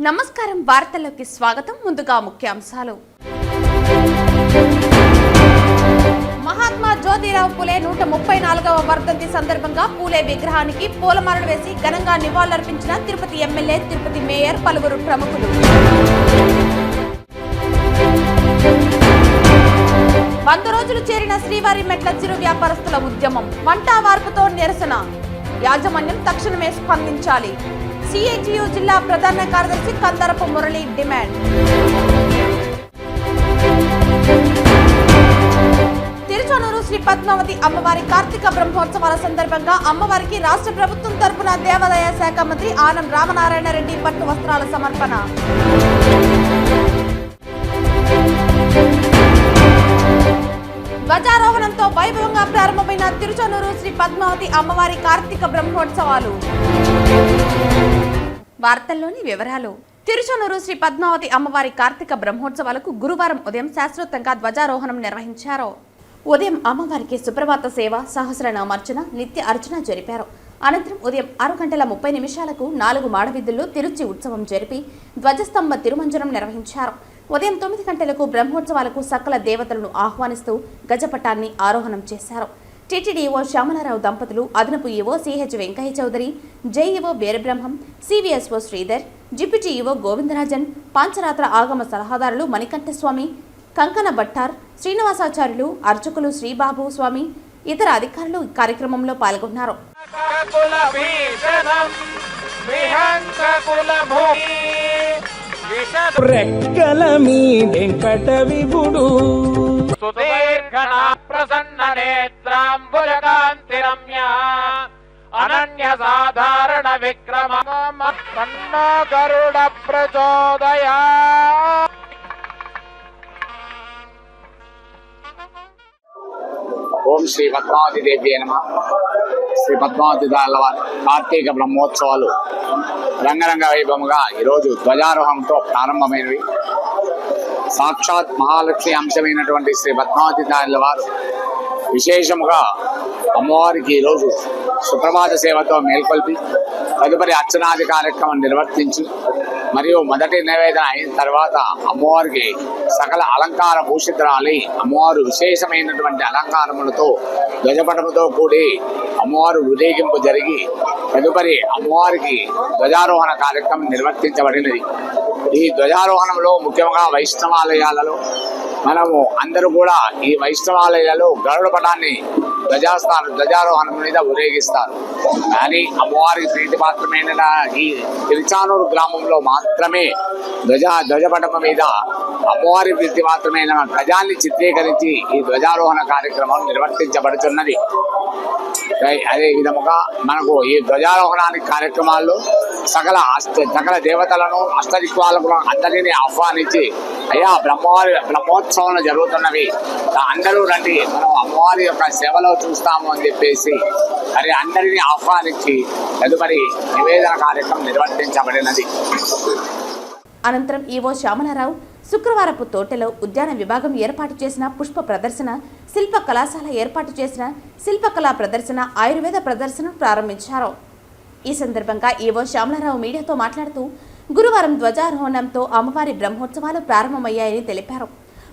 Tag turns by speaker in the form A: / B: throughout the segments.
A: నమస్కారం వార్తల్లోకి స్వాగతం ముందుగా ముఖ్యాంశాలు మహాత్మా జ్యోతిరావు పూలే 134వ వర్ధంతి సందర్భంగా పూలే విగ్రహానికి పూలమాలలు వేసి ఘనంగా నివాళులర్పించిన తిరుపతి ఎమ్మెల్యే తిరుపతి మేయర్ పలువురు ప్రముఖులు 100 రోజులు చేరిన శ్రీవారి మెట్ల చిరు వ్యాపారస్తుల ఉద్యమం వంట వార్పుతో నిరసన యాజమాన్యం తక్షణమే స్పందించాలి సిఐటియు జిల్లా ప్రధాన కార్యదర్శి కందరపు మురళి డిమాండ్ తిరుచానూరు శ్రీ పద్మావతి అమ్మవారి కార్తీక బ్రహ్మోత్సవాల సందర్భంగా అమ్మవారికి రాష్ట్ర ప్రభుత్వం తరపున దేవాదాయ శాఖ మంత్రి ఆనం రామనారాయణ రెడ్డి పట్టు వస్త్రాల సమర్పణ ధ్వజారోహణంతో వైభవంగా ప్రారంభమైన తిరుచానూరు శ్రీ పద్మావతి అమ్మవారి కార్తీక బ్రహ్మోత్సవాలు. వార్తల్లోని వివరాలు. తిరుచానూరు శ్రీ పద్మావతి అమ్మవారి కార్తీక బ్రహ్మోత్సవాలకు గురువారం ఉదయం శాస్త్రోక్తంగా ధ్వజారోహణం నిర్వహించారు. ఉదయం అమ్మవారికి సుప్రభాత సేవ, సహస్రనామార్చన, నిత్య అర్చన జరిపారు. అనంతరం ఉదయం 6:30 4 మాడవీధుల్లో తిరుచి ఉత్సవం జరిపి ధ్వజస్తంభ తిరుమంజనం నిర్వహించారు. ఉదయం 9 గంటలకు బ్రహ్మోత్సవాలకు సకల దేవతలను ఆహ్వానిస్తూ గజపటాన్ని ఆరోహణం చేశారు. టీటీడీఓ శ్యామలారావు దంపతులు, అదనపు EO CH Venkaiah Chowdary, JEO Veerabrahmam, CVSO Sridhar, deputy EO Govindarajan, Pancharatra Agama సలహాదారులు మణికంఠస్వామి, కంకణ భట్టార్, శ్రీనివాసాచార్యులు, అర్చకులు శ్రీబాబు స్వామి, ఇతర అధికారులు ఈ కార్యక్రమంలో పాల్గొన్నారు.
B: రెక్కల మీ వెంకట విభుడు
C: సుదీర్ఘణ ప్రసన్న నేత్రాంబుజకాంతిరమ్య అనన్య సాధారణ విక్రమ తన్నో గరుడ ప్రచోదయా.
D: ఓం శ్రీ పద్మావతి దేవి నమః. శ్రీ పద్మావతి వారి కార్తీక బ్రహ్మోత్సవాలు రంగరంగ వైభవంగా ఈరోజు ధ్వజారోహణంతో ప్రారంభమైనవి. సాక్షాత్ మహాలక్ష్మి అంశమైనటువంటి శ్రీ పద్మావతి వారు విశేషముగా అమ్మవారికి ఈరోజు సుప్రభాత సేవతో మేల్కొల్పి తదుపరి అర్చనాది కార్యక్రమం నిర్వర్తించి మరియు మొదటి నివేదన అయిన తర్వాత అమ్మవారికి సకల అలంకార భూషితురాలి అమ్మవారు విశేషమైనటువంటి అలంకారములతో ధ్వజపటముతో కూడి అమ్మవారు ఊరేగింపు జరిగి తదుపరి అమ్మవారికి ధ్వజారోహణ కార్యక్రమం నిర్వర్తించబడినది. ఈ ధ్వజారోహణంలో ముఖ్యంగా వైష్ణవాలయాలలో మనము అందరూ కూడా ఈ వైష్ణవాలయాలలో గరుడ పటాన్ని ధ్వజారోహణం మీద ఊరేగిస్తారు. కానీ అమ్మవారికి ప్రీతిపాత్రమైన ఈ తిరుచానూరు గ్రామంలో మాత్రమే ధ్వజపటం మీద అమ్మవారి ప్రీతిపాత్రమైన గజాన్ని చిత్రీకరించి ఈ ధ్వజారోహణ కార్యక్రమం నిర్వర్తించబడుతున్నది. అదే విధముగా మనకు ఈ ధ్వజారోహణానికి కార్యక్రమాల్లో సకల దేవతలను అష్టదిక్పాలకు అందరినీ ఆహ్వానించి అయ్యా బ్రహ్మోత్సవాలు జరుగుతున్నవి, అందరూ రండి, మనం అమ్మవారి యొక్క సేవలో చూస్తాము అని చెప్పేసి మరి అందరినీ ఆహ్వానించి తదుపరి నివేదన కార్యక్రమం నిర్వర్తించబడినది.
A: అనంతరం ఈవో శ్యామలారావు శుక్రవారపు తోటలో ఉద్యాన విభాగం ఏర్పాటు చేసిన పుష్ప ప్రదర్శన, శిల్ప కళాశాల ఏర్పాటు చేసిన శిల్పకళా ప్రదర్శన, ఆయుర్వేద ప్రదర్శన ప్రారంభించారు. ఈ సందర్భంగా ఈవో శ్యామలారావు మీడియాతో మాట్లాడుతూ గురువారం ధ్వజారోహణంతో అమ్మవారి బ్రహ్మోత్సవాలు ప్రారంభమయ్యాయని తెలిపారు.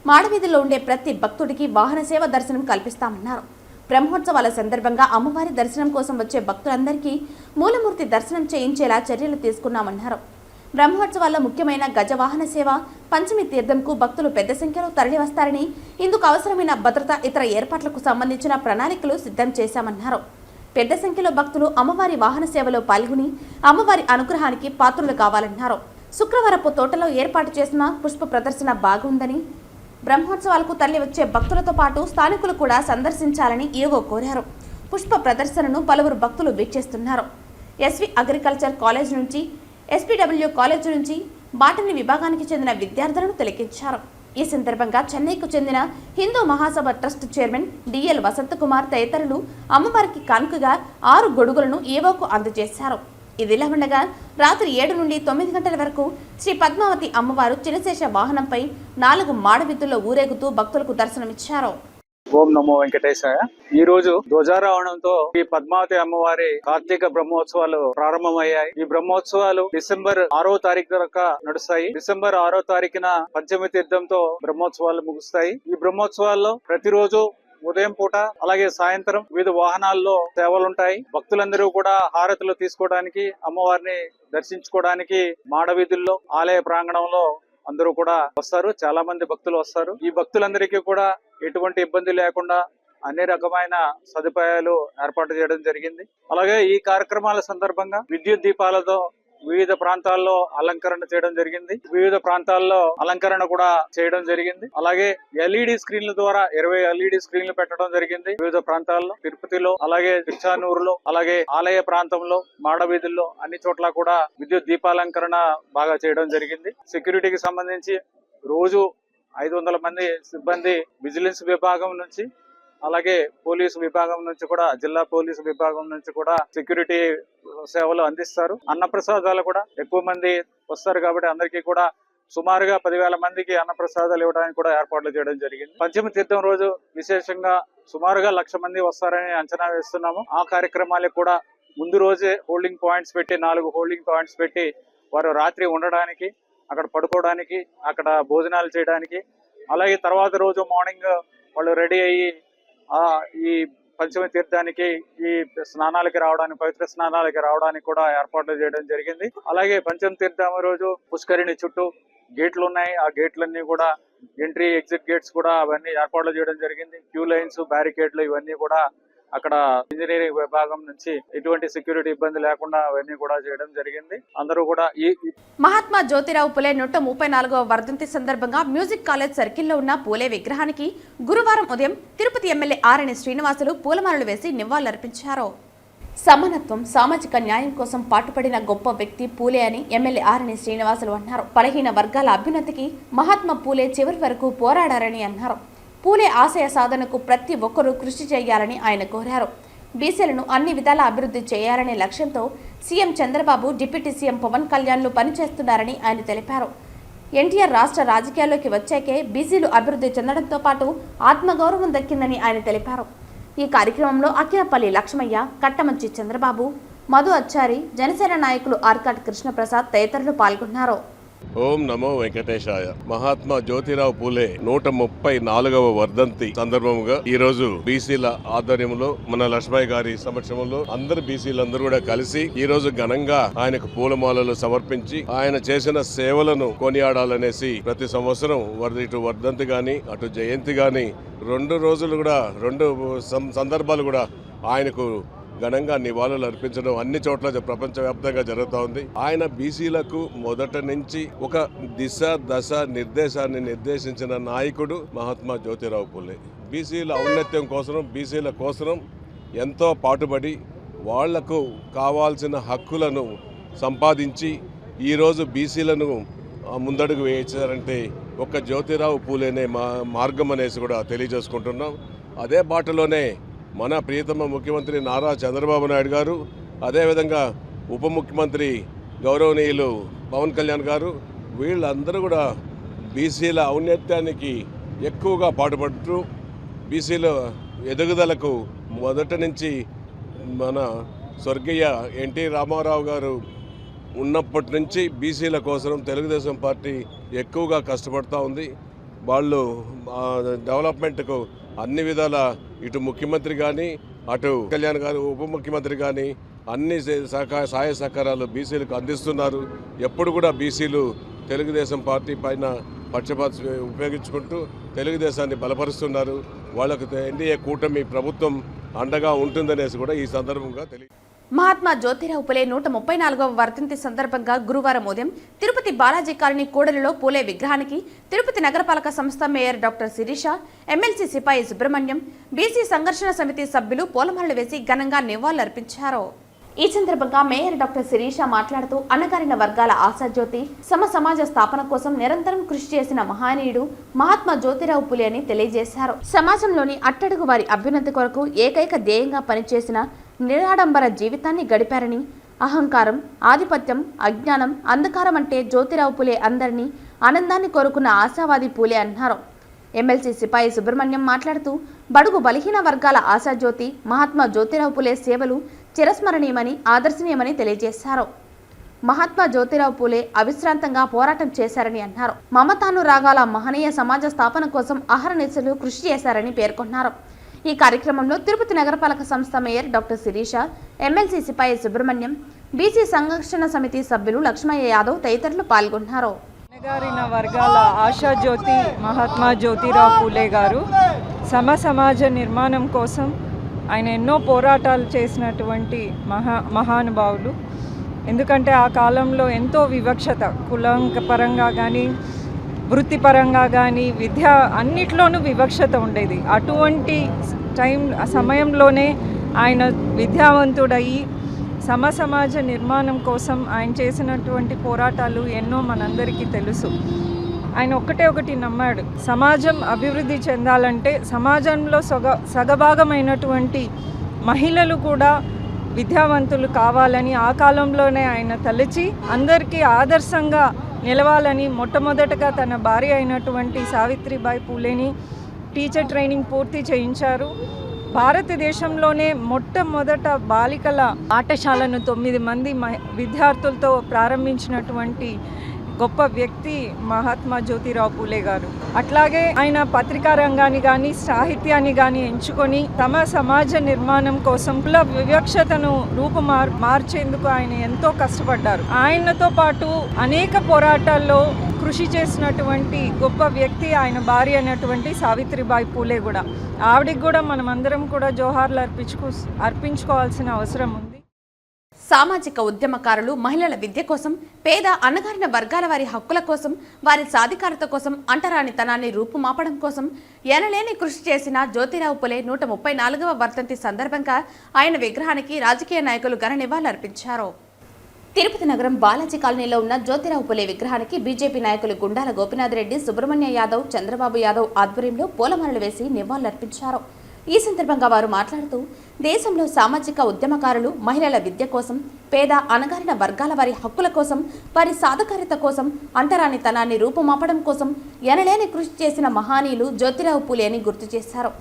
A: మాడవీధిలో ఉండే ప్రతి భక్తుడికి వాహన సేవ దర్శనం కల్పిస్తామన్నారు. బ్రహ్మోత్సవాల సందర్భంగా అమ్మవారి దర్శనం కోసం వచ్చే భక్తులందరికీ మూలమూర్తి దర్శనం చేయించేలా చర్యలు తీసుకున్నామన్నారు. బ్రహ్మోత్సవాల్లో ముఖ్యమైన గజవాహన సేవ, పంచమి తీర్థంకు భక్తులు పెద్ద సంఖ్యలో తరలివస్తారని, ఇందుకు అవసరమైన భద్రత, ఇతర ఏర్పాట్లకు సంబంధించిన ప్రణాళికలు సిద్ధం చేశామన్నారు. పెద్ద సంఖ్యలో భక్తులు అమ్మవారి వాహన సేవలో పాల్గొని అమ్మవారి అనుగ్రహానికి పాత్రులు కావాలన్నారు. శుక్రవారపు తోటలో ఏర్పాటు చేసిన పుష్ప ప్రదర్శన బాగుందని, బ్రహ్మోత్సవాలకు తరలి వచ్చే భక్తులతో పాటు స్థానికులు కూడా సందర్శించాలని ఈవో కోరారు. పుష్ప ప్రదర్శనను పలువురు భక్తులు వీక్షిస్తున్నారు. ఎస్వి అగ్రికల్చర్ కాలేజ్ నుంచి, ఎస్పీడబ్ల్యూ కాలేజ్ నుంచి బాటనీ విభాగానికి చెందిన విద్యార్థులను తిలకించారు. ఈ సందర్భంగా చెన్నైకు చెందిన Hindu Mahasabha trust chairman DL వసంత కుమార్ తదితరులు అమ్మవారికి కానుకగా 6 గొడుగులను ఈవోకు అందజేశారు. ఇదిలా ఉండగా రాత్రి 7 నుండి 9 గంటల వరకు శ్రీ పద్మావతి అమ్మవారు చినశేష వాహనంపై 4 మాడవీధుల్లో ఊరేగుతూ భక్తులకు దర్శనమిచ్చారు.
E: ఓం నమో వెంకటేశాయ. ఈ రోజు ధ్వజారోహణంతో ఈ పద్మావతి అమ్మవారి కార్తీక బ్రహ్మోత్సవాలు ప్రారంభమయ్యాయి. ఈ బ్రహ్మోత్సవాలు డిసెంబర్ 6వ తారీఖు దాకా నడుస్తాయి. డిసెంబర్ 6వ తారీఖున పంచమి తీర్థంతో బ్రహ్మోత్సవాలు ముగుస్తాయి. ఈ బ్రహ్మోత్సవాల్లో ప్రతిరోజు ఉదయం పూట అలాగే సాయంత్రం వివిధ వాహనాల్లో సేవలుంటాయి. భక్తులందరూ కూడా హారతులు తీసుకోవడానికి, అమ్మవారిని దర్శించుకోవడానికి మాడవీధుల్లో ఆలయ ప్రాంగణంలో అందరూ కూడా వస్తారు. చాలా మంది భక్తులు వస్తారు. ఈ భక్తులందరికీ కూడా ఎటువంటి ఇబ్బంది లేకుండా అన్ని రకమైన సదుపాయాలు ఏర్పాటు చేయడం జరిగింది. అలాగే ఈ కార్యక్రమాల సందర్భంగా విద్యుత్ దీపాలతో వివిధ ప్రాంతాల్లో అలంకరణ చేయడం జరిగింది. వివిధ ప్రాంతాల్లో అలంకరణ కూడా చేయడం జరిగింది. అలాగే ఎల్ఈడి స్క్రీన్ల ద్వారా 20 ఎల్ఈడి స్క్రీన్లు పెట్టడం జరిగింది వివిధ ప్రాంతాల్లో. తిరుపతిలో, అలాగే తిరుచానూరులో, అలాగే ఆలయ ప్రాంతంలో, మాడవీధుల్లో అన్ని చోట్ల కూడా విద్యుత్ దీపాలంకరణ బాగా చేయడం జరిగింది. సెక్యూరిటీకి సంబంధించి రోజు 500 మంది సిబ్బంది విజిలెన్స్ విభాగం నుంచి, అలాగే పోలీసు విభాగం నుంచి కూడా, జిల్లా పోలీసు విభాగం నుంచి కూడా సెక్యూరిటీ సేవలు అందిస్తారు. అన్నప్రసాదాలు కూడా ఎక్కువ మంది వస్తారు కాబట్టి అందరికీ కూడా సుమారుగా 10,000 మందికి అన్నప్రసాదాలు ఇవ్వడానికి కూడా ఏర్పాట్లు చేయడం జరిగింది. పంచమి తీర్థం రోజు విశేషంగా సుమారుగా 1,00,000 మంది వస్తారని అంచనా వేస్తున్నాము. ఆ కార్యక్రమాలకు కూడా ముందు రోజే హోల్డింగ్ పాయింట్స్ పెట్టి 4 హోల్డింగ్ పాయింట్స్ పెట్టి వారు రాత్రి ఉండడానికి, అక్కడ పడుకోవడానికి, అక్కడ భోజనాలు చేయడానికి, అలాగే తర్వాత రోజు మార్నింగ్ వాళ్ళు రెడీ అయ్యి ఈ పంచమి తీర్థానికి, ఈ స్నానాలకి రావడానికి, పవిత్ర స్నానాలకి రావడానికి కూడా ఏర్పాట్లు చేయడం జరిగింది. అలాగే పంచమి తీర్థం రోజు పుష్కరిణి చుట్టూ గేట్లు ఉన్నాయి. ఆ గేట్లన్నీ కూడా ఎంట్రీ ఎగ్జిట్ గేట్స్ కూడా అవన్నీ ఏర్పాట్లు చేయడం జరిగింది. క్యూ లైన్స్, బ్యారికేడ్లు ఇవన్నీ కూడా అక్కడ ఇంజనీరింగ్ విభాగం నుంచి ఎటువంటి సెక్యూరిటీ ఇబ్బంది లేకుండా అవన్నీ కూడా చేయడం జరిగింది. అందరూ కూడా
A: మహాత్మా జ్యోతిరావు పులే 134వ వర్ధంతి సందర్భంగా మ్యూజిక్ కాలేజ్ సర్కిల్లో ఉన్న పూలే విగ్రహానికి గురువారం ఉదయం తిరుపతి ఎమ్మెల్యే ఆరణి శ్రీనివాసులు పూలమాలలు వేసి నివాళులర్పించారు. సమానత్వం, సామాజిక న్యాయం కోసం పాటుపడిన గొప్ప వ్యక్తి పూలే అని ఎమ్మెల్యే ఆరణి శ్రీనివాసులు అన్నారు. బలహీన వర్గాల అభ్యున్నతికి మహాత్మా పూలే చివరి వరకు పోరాడారని అన్నారు. పూలే ఆశయ సాధనకు ప్రతి ఒక్కరూ కృషి చేయాలని ఆయన కోరారు. బీసీలను అన్ని విధాల అభివృద్ధి చేయాలనే లక్ష్యంతో CM Chandrababu, deputy CM Pawan కళ్యాణ్లు పనిచేస్తున్నారని ఆయన తెలిపారు. ఎన్టీఆర్ రాష్ట్ర రాజకీయాల్లోకి వచ్చాకే బీసీలు అభివృద్ధి చెందడంతో పాటు ఆత్మగౌరవం దక్కిందని ఆయన తెలిపారు. ఈ కార్యక్రమంలో అఖిలపల్లి లక్ష్మయ్య, కట్టమంచి చంద్రబాబు, మధు అచ్చారి, జనసేన నాయకులు ఆర్కాట్ కృష్ణప్రసాద్ తదితరులు పాల్గొన్నారు.
F: ఓం నమో వెంకటేశాయ. మహాత్మా జ్యోతిరావు పూలే 134వ వర్ధంతి సందర్భంగా ఈ రోజు బీసీల ఆధ్వర్యంలో, మన లక్ష్మయ్య గారి సమక్షంలో అందరు బీసీలందరూ కూడా కలిసి ఈ రోజు ఘనంగా ఆయనకు పూలమాలలు సమర్పించి ఆయన చేసిన సేవలను కొనియాడాలనేసి ప్రతి సంవత్సరం ఇటు వర్ధంతి గాని అటు జయంతి గాని 2 రోజులు కూడా 2 సందర్భాలు కూడా ఆయనకు ఘనంగా నివాళులు అర్పించడం అన్ని చోట్ల ప్రపంచవ్యాప్తంగా జరుగుతూ ఉంది. ఆయన బీసీలకు మొదట నుంచి ఒక దిశ దశ నిర్దేశాన్ని నిర్దేశించిన నాయకుడు మహాత్మా జ్యోతిరావు పూలే. బీసీల ఔన్నత్యం కోసం, బీసీల కోసం ఎంతో పాటుపడి వాళ్లకు కావాల్సిన హక్కులను సంపాదించి ఈరోజు బీసీలను ముందడుగు వేయించారంటే ఒక జ్యోతిరావు పూలేనే మార్గం అనేసి కూడా తెలియజేసుకుంటున్నాం. అదే బాటలోనే మన ప్రియతమ ముఖ్యమంత్రి నారా చంద్రబాబు నాయుడు గారు, అదేవిధంగా ఉప ముఖ్యమంత్రి గౌరవనీయులు పవన్ కళ్యాణ్ గారు, వీళ్ళందరూ కూడా బీసీల ఔన్నత్యానికి ఎక్కువగా పాటుపడుతూ బీసీల ఎదుగుదలకు మొదటి నుంచి మన స్వర్గీయ ఎన్టీ రామారావు గారు ఉన్నప్పటి నుంచి బీసీల కోసం తెలుగుదేశం పార్టీ ఎక్కువగా కష్టపడుతూ ఉంది. వాళ్ళు డెవలప్మెంట్కు అన్ని విధాల ఇటు ముఖ్యమంత్రి కానీ, అటు కళ్యాణ్ గారు ఉప ముఖ్యమంత్రి కానీ అన్ని సహాయ సహకారాలు బీసీలకు అందిస్తున్నారు. ఎప్పుడు కూడా బీసీలు తెలుగుదేశం పార్టీ పైన పక్షపాత ఉపయోగించుకుంటూ తెలుగుదేశాన్ని బలపరుస్తున్నారు. వాళ్ళకు ఎన్డీఏ కూటమి ప్రభుత్వం అండగా ఉంటుందనేసి కూడా ఈ సందర్భంగా
A: మహాత్మా జ్యోతిరావు పూలే 134వ వర్ధంతి సందర్భంగా గురువారం ఉదయం తిరుపతి బాలాజీ కాలనీ కూడలిలో పూలే విగ్రహానికి తిరుపతి నగరపాలక సంస్థ మేయర్ డాక్టర్ శిరీష, ఎమ్మెల్సీ సిపాయి సుబ్రహ్మణ్యం, బీసీ సంఘర్షణ సమితి సభ్యులు పూలమాలలు వేసి ఘనంగా నివాళులర్పించారు. ఈ సందర్భంగా మేయర్ డాక్టర్ శిరీష మాట్లాడుతూ అణగారిన వర్గాల ఆశాజ్యోతి, సమాజ స్థాపన కోసం నిరంతరం కృషి చేసిన మహనీయుడు మహాత్మా జ్యోతిరావు పూలే అని తెలియజేశారు. సమాజంలోని అట్టడుగు వారి అభ్యున్నతి కొరకు ఏకైక ధ్యేయంగా పనిచేసిన నిరాడంబర జీవితాన్ని గడిపారని, అహంకారం, ఆధిపత్యం, అజ్ఞానం, అంధకారం అంటే జ్యోతిరావు పూలే అందరినీ ఆనందాన్ని కోరుకున్న ఆశావాది పూలే అన్నారు. ఎమ్మెల్సీ సిపాయి సుబ్రహ్మణ్యం మాట్లాడుతూ బడుగు బలహీన వర్గాల ఆశాజ్యోతి మహాత్మా జ్యోతిరావు పులే సేవలు చిరస్మరణీయమని ఆదర్శనీయమని తెలియజేశారు. మహాత్మా జ్యోతిరావు పూలే అవిశ్రాంతంగా పోరాటం చేశారని అన్నారు. మమతానురాగాల మహనీయ సమాజ స్థాపన కోసం అహర్నిశలు కృషి చేశారని పేర్కొన్నారు. ఈ కార్యక్రమంలో తిరుపతి నగరపాలక సంస్థ మేయర్ డాక్టర్ శిరీష, ఎమ్మెల్సీ సిపాయి సుబ్రహ్మణ్యం, బీసీ సంరక్షణ సమితి సభ్యులు లక్ష్మయ్య యాదవ్ తదితరులు పాల్గొన్నారు.
G: అణగారిన వర్గాల ఆశాజ్యోతి మహాత్మా జ్యోతిరావు పూలే గారు సమాజ నిర్మాణం కోసం ఆయన ఎన్నో పోరాటాలు చేసినటువంటి మహానుభావులు. ఎందుకంటే ఆ కాలంలో ఎంతో వివక్షత, కులం పరంగా కానీ వృత్తిపరంగా కానీ విద్య అన్నిట్లోనూ వివక్షత ఉండేది. అటువంటి సమయంలోనే ఆయన విద్యావంతుడయి సమాజ నిర్మాణం కోసం ఆయన చేసినటువంటి పోరాటాలు ఎన్నో మనందరికీ తెలుసు. ఆయన ఒకటి నమ్మాడు, సమాజం అభివృద్ధి చెందాలంటే సమాజంలో సగభాగమైనటువంటి మహిళలు కూడా విద్యావంతులు కావాలని ఆ కాలంలోనే ఆయన తలచి అందరికీ ఆదర్శంగా నిలవాలని మొట్టమొదటగా తన భార్య అయినటువంటి సావిత్రిబాయి పూలేని టీచర్ ట్రైనింగ్ పూర్తి చేయించారు. భారతదేశంలోనే మొట్టమొదట బాలికల పాఠశాలను 9 మంది విద్యార్థులతో ప్రారంభించినటువంటి గొప్ప వ్యక్తి మహాత్మా జ్యోతిరావు పూలే గారు. అట్లాగే ఆయన పత్రికా రంగాన్ని కానీ సాహిత్యాన్ని కానీ ఎంచుకొని తమ సమాజ నిర్మాణం కోసం వివక్షతను మార్చేందుకు ఆయన ఎంతో కష్టపడ్డారు. ఆయనతో పాటు అనేక పోరాటాల్లో కృషి చేసినటువంటి గొప్ప వ్యక్తి ఆయన భార్య అయినటువంటి సావిత్రిబాయి పూలే కూడా. ఆవిడికి కూడా మనమందరం కూడా జోహార్లు అర్పించుకోవాల్సిన అవసరం ఉంది.
A: సామాజిక ఉద్యమకారులు మహిళల విద్య కోసం, పేద అణగారిన వర్గాల వారి హక్కుల కోసం, వారి సాధికారత కోసం, అంటరానితనాన్ని రూపుమాపడం కోసం ఎనలేని కృషి చేసిన జ్యోతిరావు పులే 134వ వర్ధంతి సందర్భంగా ఆయన విగ్రహానికి రాజకీయ నాయకులు ఘన నివాళులర్పించారు. తిరుపతి నగరం బాలాజీ కాలనీలో ఉన్న జ్యోతిరావు పులే విగ్రహానికి బీజేపీ నాయకులు గుండాల గోపీనాథ్ రెడ్డి, సుబ్రహ్మణ్య యాదవ్, చంద్రబాబు యాదవ్ ఆధ్వర్యంలో పూలమాలలు వేసి నివాళులర్పించారు. ఈ సందర్భంగా వారు మాట్లాడుతూ దేశంలో సామాజిక ఉద్యమకారులు మహిళల విద్య కోసం, పేద అణగారిన వర్గాల వారి హక్కుల కోసం, వారి సాధికారత కోసం, అంటరానితనాన్ని రూపుమాపడం కోసం ఎనలేని కృషి చేసిన మహానీయులు జ్యోతిరావు పూలే అని గుర్తు చేశారు.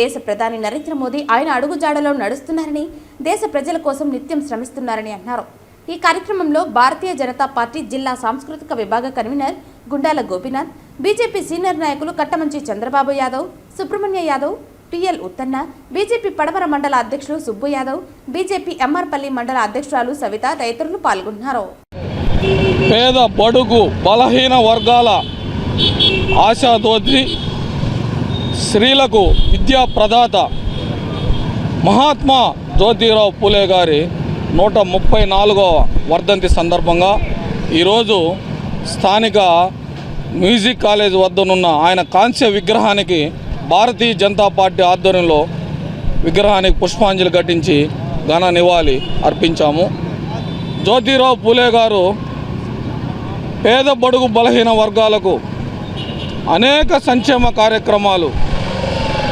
A: దేశ ప్రధాని నరేంద్ర మోదీ ఆయన అడుగుజాడలో నడుస్తున్నారని, దేశ ప్రజల కోసం నిత్యం శ్రమిస్తున్నారని అన్నారు. ఈ కార్యక్రమంలో భారతీయ జనతా పార్టీ జిల్లా సాంస్కృతిక విభాగ convener Gundala Gopinath, BJP senior నాయకులు కట్టమంచి చంద్రబాబు యాదవ్, సుబ్రహ్మణ్య యాదవ్, టిఎల్ ఉత్తన్న, బీజేపీ పడమర మండల అధ్యక్షులు సుబ్బు యాదవ్, బీజేపీ ఎంఆర్పల్లి మండల అధ్యక్షురాలు సవిత తదితరులు పాల్గొన్నారు.
H: పేద బడుగు బలహీన వర్గాల ఆశాజ్యోతి, స్త్రీలకు విద్యా ప్రదాత మహాత్మా జ్యోతిరావు పూలే గారి 134వ వర్ధంతి సందర్భంగా ఈరోజు స్థానిక మ్యూజిక్ కాలేజ్ వద్దనున్న ఆయన కాంస్య విగ్రహానికి భారతీయ జనతా పార్టీ ఆధ్వర్యంలో విగ్రహానికి పుష్పాంజలి ఘటించి ఘన నివాళి అర్పించాము. జ్యోతిరావు పూలే గారు పేద బడుగు బలహీన వర్గాలకు అనేక సంక్షేమ కార్యక్రమాలు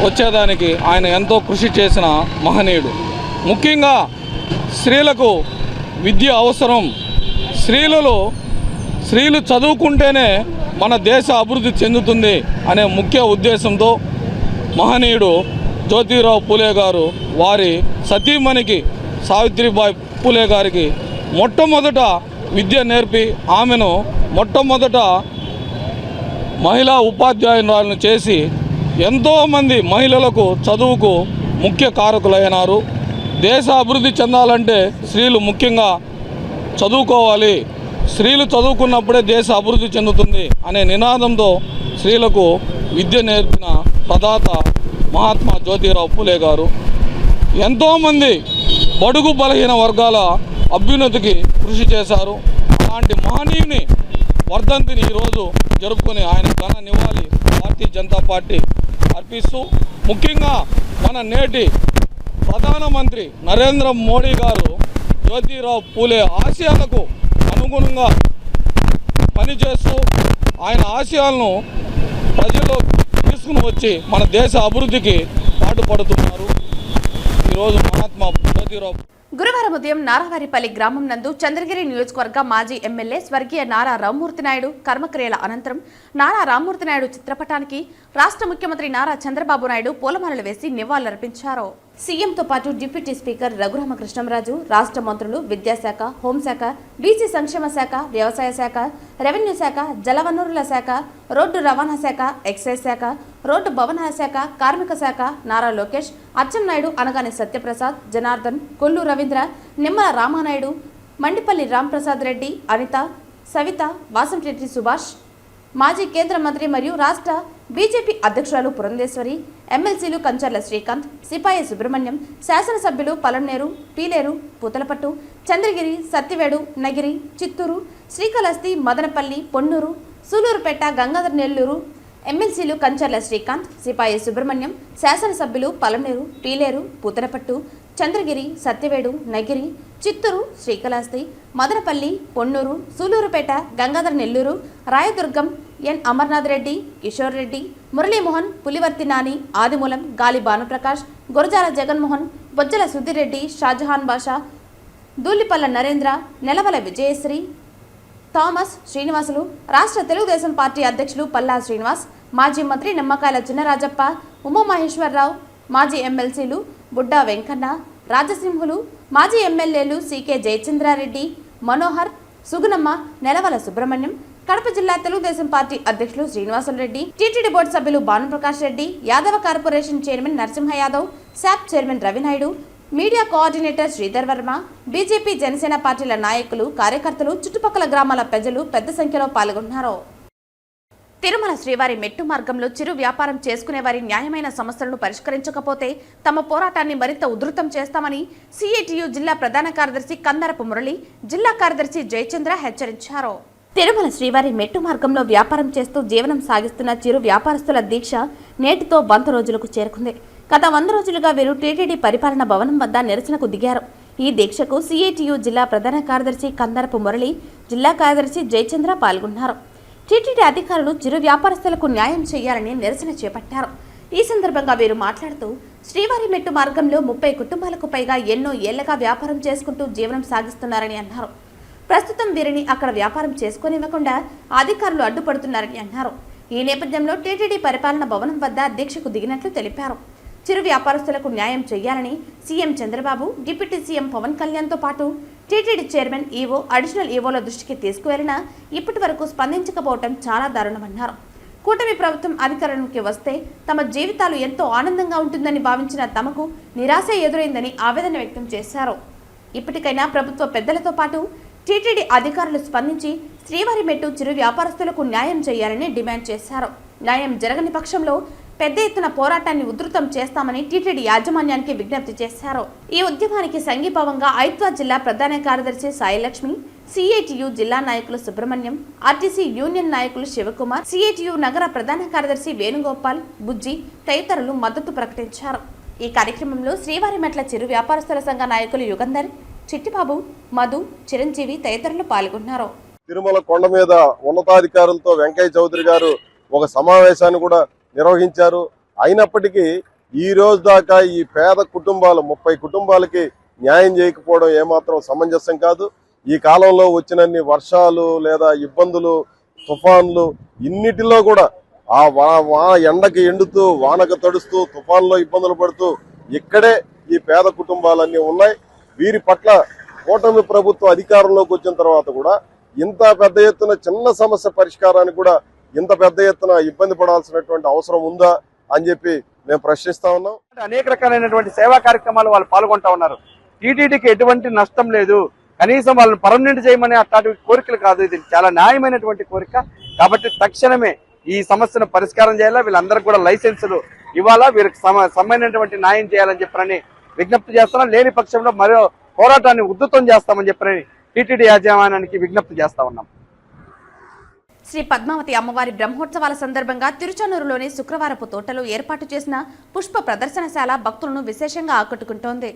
H: వచ్చేదానికి ఆయన ఎంతో కృషి చేసిన మహనీయుడు. ముఖ్యంగా స్త్రీలకు విద్య అవసరం, స్త్రీలు చదువుకుంటేనే మన దేశ అభివృద్ధి చెందుతుంది అనే ముఖ్య ఉద్దేశంతో మహనీయుడు జ్యోతిరావు పూలే గారు వారి సతీమణికి సావిత్రిబాయి పూలే గారికి మొట్టమొదట విద్య నేర్పి ఆమెను మొట్టమొదట మహిళా ఉపాధ్యాయురాలను చేసి ఎంతోమంది మహిళలకు చదువుకు ముఖ్య కారకులైనారు. దేశ అభివృద్ధి చెందాలంటే స్త్రీలు ముఖ్యంగా చదువుకోవాలి, స్త్రీలు చదువుకున్నప్పుడే దేశ అభివృద్ధి చెందుతుంది అనే నినాదంతో స్త్రీలకు విద్య నేర్పిన ప్రదాత మహాత్మా జ్యోతిరావు పూలే గారు. ఎంతోమంది బడుగు బలహీన వర్గాల అభ్యున్నతికి కృషి చేశారు. అలాంటి మహనీయుని వర్ధంతిని ఈరోజు జరుపుకొని ఆయన ఘన నివాళి భారతీయ జనతా పార్టీ అర్పిస్తూ, ముఖ్యంగా మన నేటి ప్రధానమంత్రి నరేంద్ర మోడీ గారు జ్యోతిరావు పూలే ఆశయాలకు అనుగుణంగా పనిచేస్తూ ఆయన ఆశయాలను ప్రజల్లో తీసుకుని వచ్చి మన దేశ అభివృద్ధికి పాటుపడుతున్నారు. ఈరోజు మహాత్మా జ్యోతిరావు
A: గురువారం ఉదయం నారావారిపల్లి గ్రామం నందు చంద్రగిరి నియోజకవర్గ మాజీ ఎమ్మెల్యే స్వర్గీయ నారా రామ్మూర్తి నాయుడు కర్మక్రియల అనంతరం నారా రామ్మూర్తి నాయుడు చిత్రపటానికి రాష్ట్ర ముఖ్యమంత్రి నారా చంద్రబాబు నాయుడు పూలమాలలు వేసి నివాళులర్పించారు. సీఎంతో పాటు డిప్యూటీ స్పీకర్ రఘురామకృష్ణంరాజు, రాష్ట్ర మంత్రులు విద్యాశాఖ, హోంశాఖ, బీసీ సంక్షేమ శాఖ, వ్యవసాయ శాఖ, రెవెన్యూ శాఖ, జలవనరుల శాఖ, రోడ్డు రవాణా శాఖ, ఎక్సైజ్ శాఖ, రోడ్డు భవనాల శాఖ, కార్మిక శాఖ, నారా లోకేష్, అచ్చెన్నాయుడు, అనగాని సత్యప్రసాద్, జనార్దన్, కొల్లు రవీంద్ర, నిమ్మల రామానాయుడు, మండిపల్లి రాంప్రసాద్ రెడ్డి, అనిత, సవిత, వాసంశెట్టి సుభాష్, మాజీ కేంద్ర మంత్రి మరియు రాష్ట్ర బీజేపీ అధ్యక్షురాలు పురంధేశ్వరి, ఎమ్మెల్సీలు కంచర్ల శ్రీకాంత్, సిపాయి సుబ్రహ్మణ్యం, శాసనసభ్యులు పలన్నేరు, పీలేరు, పూతలపట్టు, చంద్రగిరి, సత్తివేడు, నగిరి, చిత్తూరు, శ్రీకాళహస్తి, మదనపల్లి, పొన్నూరు, సూలూరుపేట, గంగాధర్ నెల్లూరు, ఎమ్మెల్సీలు కంచర్ల శ్రీకాంత్, సిపాయి సుబ్రహ్మణ్యం, శాసనసభ్యులు పలన్నేరు, పీలేరు, పూతలపట్టు, చంద్రగిరి, సత్యవేడు, నగిరి, చిత్తూరు, శ్రీకాళహస్తి, మదనపల్లి, పొన్నూరు, సూలూరుపేట, గంగాధర్ నెల్లూరు, రాయదుర్గం, ఎన్ అమర్నాథ్ రెడ్డి, కిషోర్ రెడ్డి, మురళీమోహన్, పులివర్తి నాని, ఆదిమూలం, గాలి భానుప్రకాష్, గురజాల జగన్మోహన్, బొజ్జల సుధీరెడ్డి, షాజహాన్ బాషా, దూలిపల్ల నరేంద్ర, నెలవల విజయశ్రీ, థామస్, శ్రీనివాసులు, రాష్ట్ర తెలుగుదేశం పార్టీ అధ్యక్షులు పల్లా శ్రీనివాస్, మాజీ మంత్రి నిమ్మకాయల చిన్నరాజప్ప, ఉమామహేశ్వరరావు, మాజీ ఎమ్మెల్సీలు బుడ్డా వెంకన్న, రాజసింహులు, మాజీ ఎమ్మెల్యేలు సీకే జయచంద్రారెడ్డి, మనోహర్, సుగుణమ్మ, నెలవల సుబ్రహ్మణ్యం, కడప జిల్లా తెలుగుదేశం పార్టీ అధ్యక్షులు శ్రీనివాసులరెడ్డి, టీటీడీ బోర్డు సభ్యులు Bhanuprakash Reddy, Yadava corporation chairman Narasimha Yadav, SAAP chairman Ravi Naidu, media coordinator Sridhar Varma, BJP, Janasena పార్టీల నాయకులు, కార్యకర్తలు, చుట్టుపక్కల గ్రామాల ప్రజలు పెద్ద సంఖ్యలో పాల్గొన్నారు. తిరుమల శ్రీవారి మెట్టు మార్గంలో చిరు వ్యాపారం చేసుకునే వారి న్యాయమైన సమస్యలను పరిష్కరించకపోతే తమ పోరాటాన్ని మరింత ఉధృతం చేస్తామని సిఐటియు జిల్లా ప్రధాన కార్యదర్శి కందరపు మురళి, జిల్లా కార్యదర్శి జయచంద్ర హెచ్చరించారు. తిరుమల శ్రీవారి మెట్టు మార్గంలో వ్యాపారం చేస్తూ జీవనం సాగిస్తున్న చిరు వ్యాపారస్తుల దీక్ష నేటితో 100 రోజులకు చేరుకుంది. గత 100 రోజులుగా వీరు టీటీడీ పరిపాలన భవనం వద్ద నిరసనకు దిగారు. ఈ దీక్షకు సిఐటియు జిల్లా ప్రధాన కార్యదర్శి కందరపు మురళి, జిల్లా కార్యదర్శి జయచంద్ర పాల్గొన్నారు. టీటీడీ అధికారులు చిరు వ్యాపారస్తులకు న్యాయం చేయాలని నిరసన చేపట్టారు. ఈ సందర్భంగా వీరు మాట్లాడుతూ శ్రీవారి మెట్టు మార్గంలో 30 కుటుంబాలకు పైగా ఎన్నో ఏళ్లగా వ్యాపారం చేసుకుంటూ జీవనం సాగిస్తున్నారని అన్నారు. ప్రస్తుతం వీరిని అక్కడ వ్యాపారం చేసుకోనివ్వకుండా అధికారులు అడ్డుపడుతున్నారని అన్నారు. ఈ నేపథ్యంలో టీటీడీ పరిపాలన భవనం వద్ద దీక్షకు దిగినట్లు తెలిపారు. చిరు వ్యాపారస్తులకు న్యాయం చేయాలని CM Chandrababu, deputy CM Pawan కళ్యాణ్తో పాటు టీటీడీ చైర్మన్, ఈవో, అడిషనల్ ఈవోల దృష్టికి తీసుకువెళ్లినా ఇప్పటి వరకు స్పందించకపోవడం చాలా దారుణమన్నారు. కూటమి ప్రభుత్వం అధికారంలోకి వస్తే తమ జీవితాలు ఎంతో ఆనందంగా ఉంటుందని భావించిన తమకు నిరాశ ఎదురైందని ఆవేదన వ్యక్తం చేశారు. ఇప్పటికైనా ప్రభుత్వ పెద్దలతో పాటు టీటీడీ అధికారులు స్పందించి శ్రీవారి మెట్టు చిరు వ్యాపారస్తులకు న్యాయం చేయాలని డిమాండ్ చేశారు. న్యాయం జరగని పక్షంలో పెద్ద ఎత్తున పోరాటాన్ని ఉధృతం చేస్తామని టీటీడీ యాజమాన్యానికి విజ్ఞప్తి చేశారు. ఈ ఉద్యమానికి సంఘీభావంగా ఐత్వా జిల్లా ప్రధాన కార్యదర్శి సాయిలక్ష్మి, సిఐటియు జిల్లా నాయకులు సుబ్రహ్మణ్యం, ఆర్టీసీ యూనియన్ నాయకులు శివకుమార్, సిఐటియు నగర ప్రధాన కార్యదర్శి వేణుగోపాల్, బుజ్జి తదితరులు మద్దతు ప్రకటించారు. ఈ కార్యక్రమంలో శ్రీవారి మెట్ల చిరు వ్యాపారస్తుల సంఘ నాయకులు యుగంధర్, చిట్టిబాబు, మధు, చిరంజీవి తదితరులు పాల్గొన్నారు.
I: తిరుమల కొండ మీద ఉన్నతాధికారులతో వెంకయ్య చౌదరి గారు ఒక సమావేశాన్ని కూడా నిర్వహించారు. అయినప్పటికీ ఈ రోజు దాకా ఈ పేద కుటుంబాలు 30 కుటుంబాలకి న్యాయం చేయకపోవడం ఏమాత్రం సమంజసం కాదు. ఈ కాలంలో వచ్చినన్ని వర్షాలు లేదా ఇబ్బందులు, తుఫాన్లు, ఇన్నిటిలో కూడా ఆ ఎండకి ఎండుతూ, వానకు తడుస్తూ, తుఫాన్లో ఇబ్బందులు పడుతూ ఇక్కడే ఈ పేద కుటుంబాలన్నీ ఉన్నాయి. వీరి పట్ల కూటమి ప్రభుత్వం అధికారంలోకి వచ్చిన తర్వాత కూడా ఇంత పెద్ద ఎత్తున చిన్న సమస్య పరిష్కారానికి కూడా ఇంత పెద్ద ఎత్తున ఇబ్బంది పడాల్సినటువంటి అవసరం ఉందా అని చెప్పి మేము ప్రశ్నిస్తా ఉన్నాం.
J: అనేక రకాలైనటువంటి సేవా కార్యక్రమాలు వాళ్ళు పాల్గొంటా ఉన్నారు. టీటీడీకి ఎటువంటి నష్టం లేదు. కనీసం వాళ్ళని పర్మనెంట్ చేయమని అట్లాంటి కోరికలు కాదు. ఇది చాలా న్యాయమైనటువంటి కోరిక. కాబట్టి తక్షణమే ఈ సమస్యను పరిష్కారం చేయాలా, వీళ్ళందరికీ కూడా లైసెన్సులు ఇవ్వాలా, వీరికి సమైనటువంటి న్యాయం చేయాలని చెప్పని విజ్ఞప్తి చేస్తున్నాం. లేని పక్షంలో మరో పోరాటాన్ని ఉధృతం చేస్తామని చెప్పని టీటీడీ యాజమాన్యానికి విజ్ఞప్తి చేస్తా ఉన్నాం.
A: శ్రీ పద్మావతి అమ్మవారి బ్రహ్మోత్సవాల సందర్భంగా తిరుచానూరులోని శుక్రవారపు తోటలో ఏర్పాటు చేసిన పుష్ప ప్రదర్శనశాల భక్తులను విశేషంగా ఆకట్టుకుంటోంది.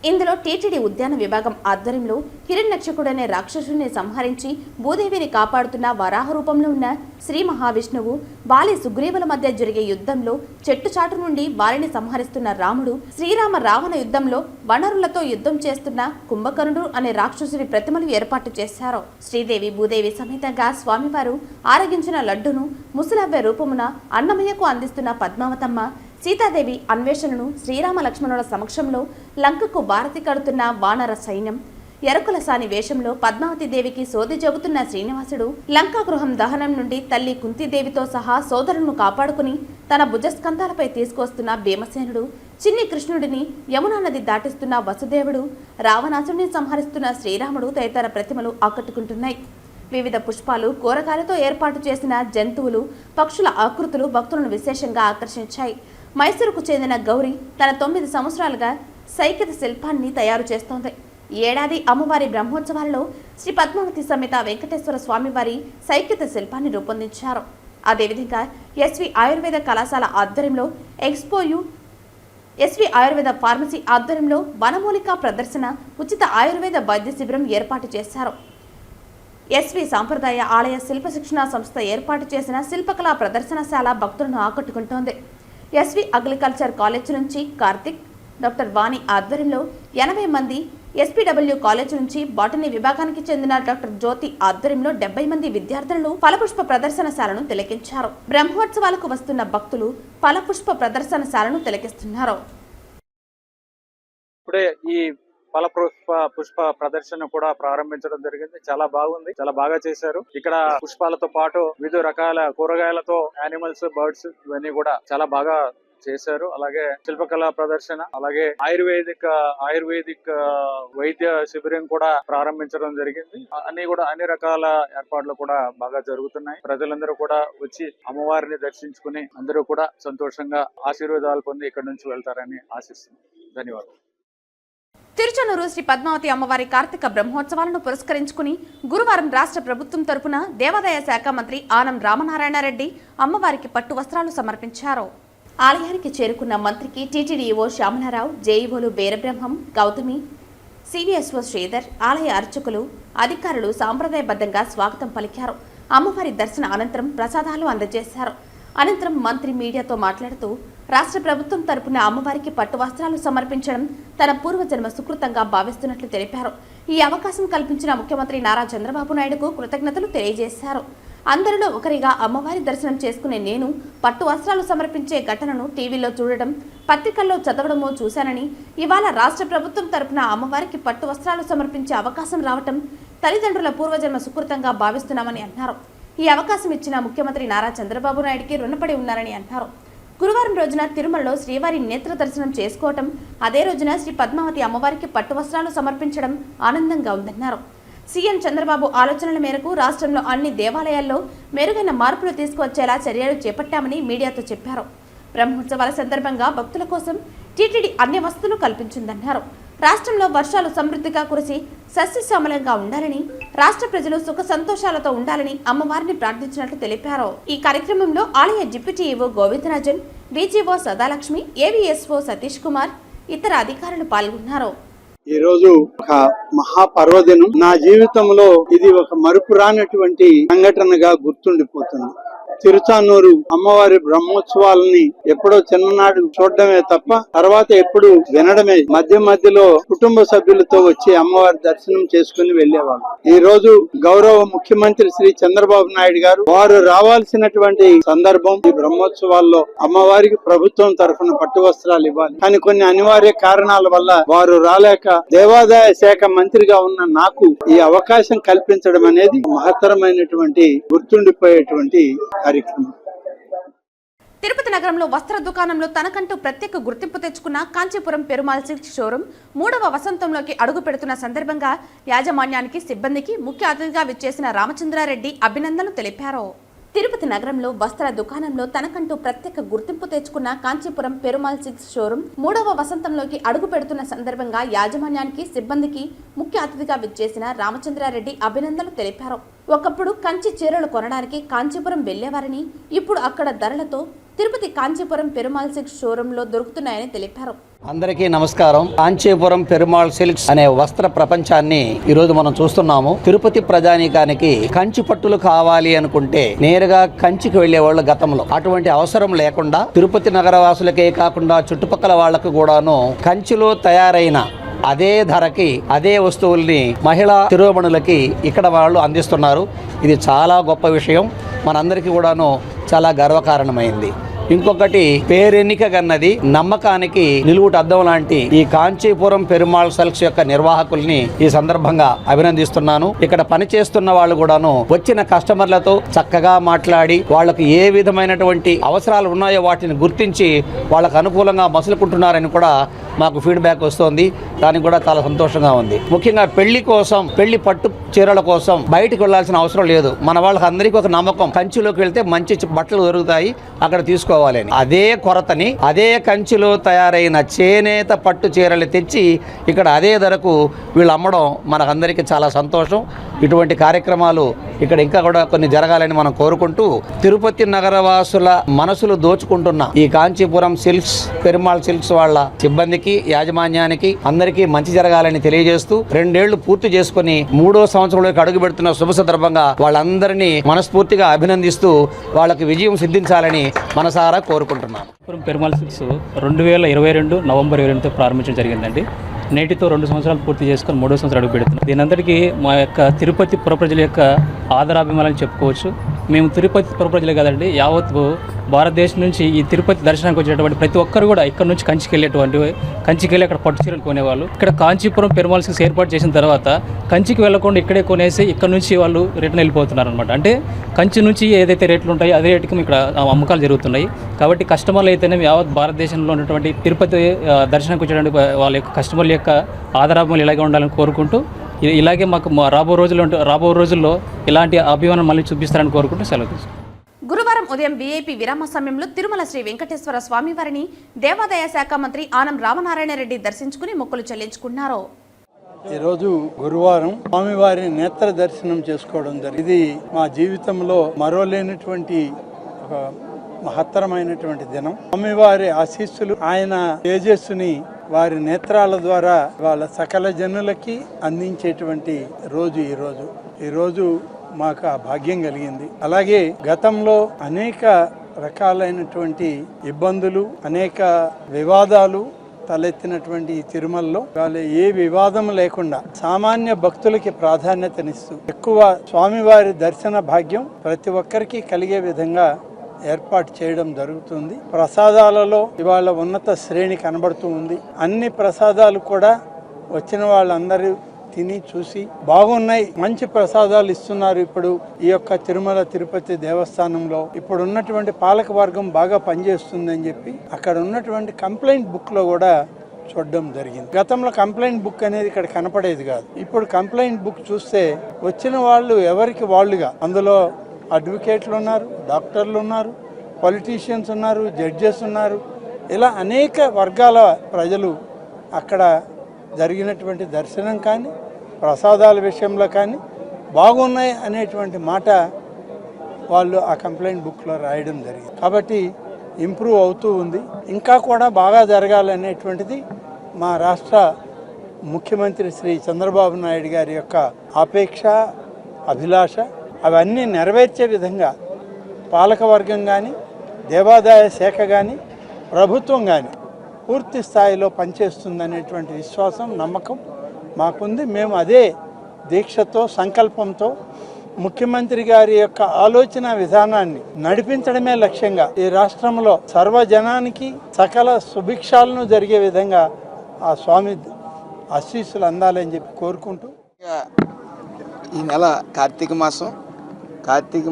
A: ఇందులో టీటీడీ ఉద్యాన విభాగం ఆధ్వర్యంలో హిరణ్యక్షకుడనే రాక్షసుని సంహరించి భూదేవిని కాపాడుతున్న వరాహ రూపంలో ఉన్న శ్రీ మహావిష్ణువు బాలి సుగ్రీవుల మధ్య జరిగే యుద్ధంలో చెట్టుచాటు నుండి వారిని సంహరిస్తున్న రాముడు, శ్రీరామ రావణ యుద్ధంలో వనరులతో యుద్ధం చేస్తున్న కుంభకర్ణుడు అనే రాక్షసుడి ప్రతిమలు ఏర్పాటు చేశారు. శ్రీదేవి భూదేవి సమేతంగా స్వామివారు ఆరగించిన లడ్డును ముసలవ్వ రూపమున అన్నమయ్యకు అందిస్తున్న పద్మావతమ్మ, సీతాదేవి అన్వేషణను శ్రీరామ లక్ష్మణుల సమక్షంలో లంకకు భారతి కడుతున్న వానర సైన్యం, ఎరకుల సాని వేషంలో పద్మావతి దేవికి సోది చెబుతున్న శ్రీనివాసుడు, లంకా గృహం దహనం నుండి తల్లి కుంతీదేవితో సహా సోదరులను కాపాడుకుని తన భుజస్కంధాలపై తీసుకొస్తున్న భీమసేనుడు, చిన్ని కృష్ణుడిని యమునా నది దాటిస్తున్న వసుదేవుడు, రావణాసుడిని సంహరిస్తున్న శ్రీరాముడు తదితర ప్రతిమలు ఆకట్టుకుంటున్నాయి. వివిధ పుష్పాలు, కూరగాయలతో ఏర్పాటు చేసిన జంతువులు, పక్షుల ఆకృతులు భక్తులను విశేషంగా ఆకర్షించాయి. మైసూరుకు చెందిన గౌరీ తన 9 సంవత్సరాలుగా సైకిత శిల్పాన్ని తయారు చేస్తోంది. ఏడాది అమ్మవారి బ్రహ్మోత్సవాలలో శ్రీ పద్మావతి సమేత వెంకటేశ్వర స్వామివారి సైకిత శిల్పాన్ని రూపొందించారు. అదేవిధంగా ఎస్వి ఆయుర్వేద కళాశాల ఆధ్వర్యంలో ఎక్స్పోయు, ఎస్వి ఆయుర్వేద ఫార్మసీ ఆధ్వర్యంలో వనమూలికా ప్రదర్శన, ఉచిత ఆయుర్వేద వైద్య శిబిరం ఏర్పాటు చేశారు. ఎస్వి సాంప్రదాయ ఆలయ శిల్ప శిక్షణా సంస్థ ఏర్పాటు చేసిన శిల్పకళా ప్రదర్శనశాల భక్తులను ఆకట్టుకుంటోంది. ఎస్వి అగ్రికల్చర్ కాలేజ్ నుంచి కార్తిక్, డాక్టర్ వాణి ఆధ్వర్యంలో 80 మంది, ఎస్పీడబ్ల్యూ కాలేజ్ నుంచి బాటనీ విభాగానికి చెందిన డాక్టర్ జ్యోతి ఆధ్వర్యంలో 70 మంది విద్యార్థులను ఫలపుష్ప ప్రదర్శనశాలను తిలకించారు. బ్రహ్మోత్సవాలకు వస్తున్న భక్తులు ఫలపుష్ప ప్రదర్శనశాలను తిలకిస్తున్నారు.
E: ఇప్పుడే ఈ పుష్ప ప్రదర్శన కూడా ప్రారంభించడం జరిగింది. చాలా బాగుంది, చాలా బాగా చేశారు. ఇక్కడ పుష్పాలతో పాటు వివిధ రకాల కూరగాయలతో యానిమల్స్, బర్డ్స్ ఇవన్నీ కూడా చాలా బాగా చేశారు. అలాగే శిల్పకళా ప్రదర్శన, అలాగే ఆయుర్వేదిక్ వైద్య శిబిరం కూడా ప్రారంభించడం జరిగింది. అన్ని రకాల ఏర్పాట్లు కూడా బాగా జరుగుతున్నాయి. ప్రజలందరూ కూడా వచ్చి అమ్మవారిని దర్శించుకుని అందరూ కూడా సంతోషంగా ఆశీర్వాదాలు పొంది ఇక్కడ నుంచి వెళ్తారని ఆశిస్తున్నాం. ధన్యవాదాలు.
A: తిరుచనూరు శ్రీ పద్మావతి అమ్మవారి కార్తీక బ్రహ్మోత్సవాలను పురస్కరించుకుని గురువారం రాష్ట్ర ప్రభుత్వం తరపున దేవాదాయ శాఖ మంత్రి ఆనం రామనారాయణ రెడ్డి అమ్మవారికి పట్టు వస్త్రాలు సమర్పించారు. ఆలయానికి చేరుకున్న మంత్రికి టీటీడీఓ శ్యామలారావు, జేఈఓలు వీరబ్రహ్మం, గౌతమి, సివిఎస్ఓ శ్రీధర్, ఆలయ అర్చకులు, అధికారులు సాంప్రదాయబద్ధంగా స్వాగతం పలికారు. అమ్మవారి దర్శన అనంతరం ప్రసాదాలు అందజేశారు. అనంతరం మంత్రి మీడియాతో మాట్లాడుతూ రాష్ట్ర ప్రభుత్వం తరపున అమ్మవారికి పట్టు వస్త్రాలు సమర్పించడం తన పూర్వజన్మ సుకృతంగా భావిస్తున్నట్లు తెలిపారు. ఈ అవకాశం కల్పించిన ముఖ్యమంత్రి నారా చంద్రబాబు నాయుడుకు కృతజ్ఞతలు తెలియజేశారు. అందరిలో ఒకరిగా అమ్మవారి దర్శనం చేసుకునే నేను పట్టు వస్త్రాలు సమర్పించే ఘటనను టీవీలో చూడడం, పత్రికల్లో చదవడమో చూశానని, ఇవాళ రాష్ట్ర ప్రభుత్వం తరపున అమ్మవారికి పట్టు వస్త్రాలు సమర్పించే అవకాశం రావటం తల్లిదండ్రుల పూర్వజన్మ సుకృతంగా భావిస్తున్నామని అన్నారు. ఈ అవకాశం ఇచ్చిన ముఖ్యమంత్రి నారా చంద్రబాబు నాయుడికి రుణపడి ఉన్నారని అన్నారు. గురువారం రోజున తిరుమలలో శ్రీవారి నేత్ర దర్శనం చేసుకోవటం, అదే రోజున శ్రీ పద్మావతి అమ్మవారికి పట్టు వస్త్రాలు సమర్పించడం ఆనందంగా ఉందన్నారు. సీఎం చంద్రబాబు ఆలోచనల మేరకు రాష్ట్రంలో అన్ని దేవాలయాల్లో మెరుగైన మార్పులు తీసుకువచ్చేలా చర్యలు చేపట్టామని మీడియాతో చెప్పారు. బ్రహ్మోత్సవాల సందర్భంగా భక్తుల కోసం టీటీడీ అన్ని వసతులు కల్పించిందన్నారు. రాష్ట్రంలో వర్షాలు సమృద్ధిగా కురిసి సస్యశ్యామలంగా ఉండాలని, రాష్ట్ర ప్రజలు సుఖ సంతోషాలతో ఉండాలని అమ్మవారిని ప్రార్థించినట్లు తెలిపారు. ఈ కార్యక్రమంలో ఆలయ deputy EO Govindarajan, DGO Sadalakshmi, AVSO Satish Kumar, ఇతర అధికారులు పాల్గొన్నారు.
K: ఈ రోజు ఒక మహాపర్వదినం. నా జీవితంలో ఇది ఒక మరుపురానటువంటి సంఘటనగా గుర్తుండిపోతుంది. తిరుచానూరు అమ్మవారి బ్రహ్మోత్సవాలని ఎప్పుడో చిన్ననాడు చూడడమే తప్ప తర్వాత ఎప్పుడు వినడమే. మధ్యలో కుటుంబ సభ్యులతో వచ్చి అమ్మవారి దర్శనం చేసుకుని వెళ్లేవాళ్ళు. ఈ రోజు గౌరవ ముఖ్యమంత్రి శ్రీ చంద్రబాబు నాయుడు గారు వారు రావాల్సినటువంటి సందర్భం ఈ బ్రహ్మోత్సవాల్లో అమ్మవారికి ప్రభుత్వం తరఫున పట్టు వస్త్రాలు ఇవ్వాలి. కానీ కొన్ని అనివార్య కారణాల వల్ల వారు రాలేక దేవాదాయ శాఖ మంత్రిగా ఉన్న నాకు ఈ అవకాశం కల్పించడం అనేది మహత్తరమైనటువంటి గుర్తుండిపోయేటువంటి కార్యక్రమం.
A: తిరుపతి నగరంలో వస్త్ర దుకాణంలో తనకంటూ ప్రత్యేక గుర్తింపు తెచ్చుకున్న కాంచీపురం పెరుమాళ్ సిల్క్ షోరూం 3వ వసంతంలోకి అడుగు పెడుతున్న సందర్భంగా యాజమాన్యానికి, సిబ్బందికి ముఖ్య అతిథిగా విచ్చేసిన రామచంద్రారెడ్డి అభినందనలు తెలిపారు. తిరుపతి నగరంలో వస్త్ర దుకాణంలో తనకంటూ ప్రత్యేక గుర్తింపు తెచ్చుకున్న కాంచీపురం పెరుమాళ్ సిల్క్ షోరూం 3వ వసంతంలోకి అడుగు పెడుతున్న సందర్భంగా యాజమాన్యానికి, సిబ్బందికి ముఖ్య అతిథిగా విచ్చేసిన రామచంద్రారెడ్డి అభినందనలు తెలిపారు. ఒకప్పుడు కంచి చీరలు కొనడానికి కాంచీపురం వెళ్లేవారని, ఇప్పుడు అక్కడ ధరలతో తిరుపతి కాంచీపురం పెరుమాళ్ సిల్క్ షోరూంలో దొరుకుతున్నాయని తెలిపారు.
L: అందరికీ నమస్కారం. కాంచీపురం పెరుమాళ్ సిల్క్స్ అనే వస్త్ర ప్రపంచాన్ని ఈరోజు మనం చూస్తున్నాము. తిరుపతి ప్రజానీకానికి కంచి పట్టులు కావాలి అనుకుంటే నేరుగా కంచికి వెళ్లేవాళ్ళు గతంలో. అటువంటి అవసరం లేకుండా తిరుపతి నగరవాసులకే కాకుండా చుట్టుపక్కల వాళ్లకు కూడాను కంచిలో తయారైన అదే ధరకి అదే వస్తువుల్ని మహిళా తిరోమణులకి ఇక్కడ వాళ్ళు అందిస్తున్నారు. ఇది చాలా గొప్ప విషయం, మనందరికీ కూడాను చాలా గర్వకారణమైంది. ఇంకొకటి పేరెన్నిక గన్నది నమ్మకానికి నిలువుట అద్దం లాంటి ఈ కాంచీపురం పెరుమాళ్ సిల్క్స్ యొక్క నిర్వాహకుల్ని ఈ సందర్భంగా అభినందిస్తున్నాను. ఇక్కడ పనిచేస్తున్న వాళ్ళు కూడాను వచ్చిన కస్టమర్లతో చక్కగా మాట్లాడి వాళ్ళకు ఏ విధమైనటువంటి అవసరాలు ఉన్నాయో వాటిని గుర్తించి వాళ్ళకు అనుకూలంగా మసులుకుంటున్నారని కూడా మాకు ఫీడ్బ్యాక్ వస్తోంది. దానికి కూడా చాలా సంతోషంగా ఉంది. ముఖ్యంగా పెళ్లి కోసం, పెళ్లి పట్టు చీరల కోసం బయటకు వెళ్లాల్సిన అవసరం లేదు. మన వాళ్ళకి అందరికీ ఒక నమ్మకం, కంచిలోకి వెళ్తే మంచి బట్టలు దొరుకుతాయి, అక్కడ తీసుకోవాలని. అదే కొరతని అదే కంచిలో తయారైన చేనేత పట్టు చీరలు తెచ్చి ఇక్కడ అదే ధరకు వీళ్ళు అమ్మడం మనకందరికీ చాలా సంతోషం. ఇటువంటి కార్యక్రమాలు ఇక్కడ ఇంకా కూడా కొన్ని జరగాలని మనం కోరుకుంటూ, తిరుపతి నగరవాసుల మనసులు దోచుకుంటున్న ఈ కాంచీపురం సిల్క్స్, పెరుమాళ్ సిల్క్స్ వాళ్ళ సిబ్బందికి, యాజమాన్యానికి అందరికీ మంచి జరగాలని తెలియజేస్తూ 2 ఏళ్లు పూర్తి చేసుకుని 3వ సంవత్సరంలోకి అడుగు పెడుతున్న శుభ సందర్భంగా వాళ్ళందరినీ మనస్ఫూర్తిగా అభినందిస్తూ వాళ్ళకి విజయం సిద్ధించాలని మనసారా కోరుకుంటున్నాను.
M: పెరుమాళ్ సిల్క్స్ 2022 నవంబర్ 22తో ప్రారంభించడం జరిగిందండి. నేటితో 2 సంవత్సరాలు పూర్తి చేసుకొని 3వ సంవత్సరం అడుగు పెడుతున్నాం. దీనందరికీ మా యొక్క తిరుపతి పుర ప్రజల యొక్క ఆదరాభిమానాలను చెప్పుకోవచ్చు. మేము తిరుపతి పుర ప్రజలే కదండి, యావత్ భారతదేశం నుంచి ఈ తిరుపతి దర్శనానికి వచ్చేటువంటి ప్రతి ఒక్కరు కూడా ఇక్కడ నుంచి కంచికి వెళ్ళి అక్కడ పట్టు చీరలు కొనేవాళ్ళు. ఇక్కడ కాంచీపురం పెరుమాళ్ సిల్క్స్ ఏర్పాటు చేసిన తర్వాత కంచికి వెళ్లకుండా ఇక్కడే కొనేసి ఇక్కడ నుంచి వాళ్ళు రిటర్న్ వెళ్ళిపోతున్నారు అనమాట. అంటే కంచి నుంచి ఏదైతే రేట్లు ఉంటాయో అదే రేటుకి ఇక్కడ అమ్మకాలు జరుగుతున్నాయి. కాబట్టి కస్టమర్లు అయితేనే యావత్ భారతదేశంలో ఉన్నటువంటి తిరుపతి దర్శనానికి వచ్చేటువంటి వాళ్ళ యొక్క కస్టమర్ల యొక్క ఆదరాభిమానాలు ఇలాగే ఉండాలని కోరుకుంటూ, ఇలాగే మాకు రాబో రోజుల్లో ఇలాంటి అభిమానం మళ్ళీ చూపిస్తారని కోరుకుంటూ సెలవు తీసుకుంటాం.
A: గురువారం ఉదయం వీఐపీ విరామ సమయంలో తిరుమల శ్రీ వెంకటేశ్వర స్వామివారిని దేవాదాయ శాఖ మంత్రి ఆనం రామనారాయణ రెడ్డి దర్శించుకుని మొక్కులు చెల్లించుకున్నారు.
K: ఈరోజు గురువారం స్వామివారి నేత్ర దర్శనం చేసుకోవడం జరిగింది. ఇది మా జీవితంలో మరోలేనటువంటి ఒక మహత్తరమైనటువంటి దినం. స్వామివారి ఆశీస్సులు, ఆయన తేజస్సుని వారి నేత్రాల ద్వారా వాళ్ళ సకల జనులకి అందించేటువంటి రోజు ఈరోజు మాకు ఆ భాగ్యం కలిగింది. అలాగే గతంలో అనేక రకాలైనటువంటి ఇబ్బందులు, అనేక వివాదాలు తలెత్తినటువంటి ఈ తిరుమలలో వాళ్ళు ఏ వివాదం లేకుండా సామాన్య భక్తులకి ప్రాధాన్యతనిస్తూ ఎక్కువ స్వామివారి దర్శన భాగ్యం ప్రతి ఒక్కరికి కలిగే విధంగా ఏర్పాటు చేయడం జరుగుతుంది. ప్రసాదాలలో ఇవాళ ఉన్నత శ్రేణి కనబడుతూ ఉంది. అన్ని ప్రసాదాలు కూడా వచ్చిన వాళ్ళందరూ తిని చూసి బాగున్నాయి, మంచి ప్రసాదాలు ఇస్తున్నారు. ఇప్పుడు ఈ యొక్క తిరుమల తిరుపతి దేవస్థానంలో ఇప్పుడు ఉన్నటువంటి పాలక వర్గం బాగా పనిచేస్తుందని చెప్పి అక్కడ ఉన్నటువంటి కంప్లైంట్ బుక్ లో కూడా చూడడం జరిగింది. గతంలో కంప్లైంట్ బుక్ అనేది ఇక్కడ కనపడేది కాదు. ఇప్పుడు కంప్లైంట్ బుక్ చూస్తే వచ్చిన వాళ్ళు ఎవరికి వాళ్ళుగా, అందులో అడ్వకేట్లు ఉన్నారు, డాక్టర్లు ఉన్నారు, పొలిటీషియన్స్ ఉన్నారు, జడ్జెస్ ఉన్నారు, ఇలా అనేక వర్గాల ప్రజలు అక్కడ జరిగినటువంటి దర్శనం కానీ ప్రసాదాల విషయంలో కానీ బాగున్నాయి అనేటువంటి మాట వాళ్ళు ఆ కంప్లైంట్ బుక్లో రాయడం జరిగింది. కాబట్టి ఇంప్రూవ్ అవుతూ ఉంది. ఇంకా కూడా బాగా జరగాలనేటువంటిది మా రాష్ట్ర ముఖ్యమంత్రి శ్రీ చంద్రబాబు నాయుడు గారి యొక్క ఆపేక్ష, అభిలాష. అవన్నీ నెరవేర్చే విధంగా పాలకవర్గం కానీ, దేవాదాయ శాఖ కానీ, ప్రభుత్వం కానీ పూర్తి స్థాయిలో పనిచేస్తుందనేటువంటి విశ్వాసం, నమ్మకం మాకుంది. మేము అదే దీక్షతో, సంకల్పంతో ముఖ్యమంత్రి గారి యొక్క ఆలోచన విధానాన్ని నడిపించడమే లక్ష్యంగా ఈ రాష్ట్రంలో సర్వజనానికి సకల సుభిక్షాలను జరిగే విధంగా ఆ స్వామి ఆశీస్సులు అందాలని చెప్పి కోరుకుంటూ,
N: ఈ నెల కార్తీక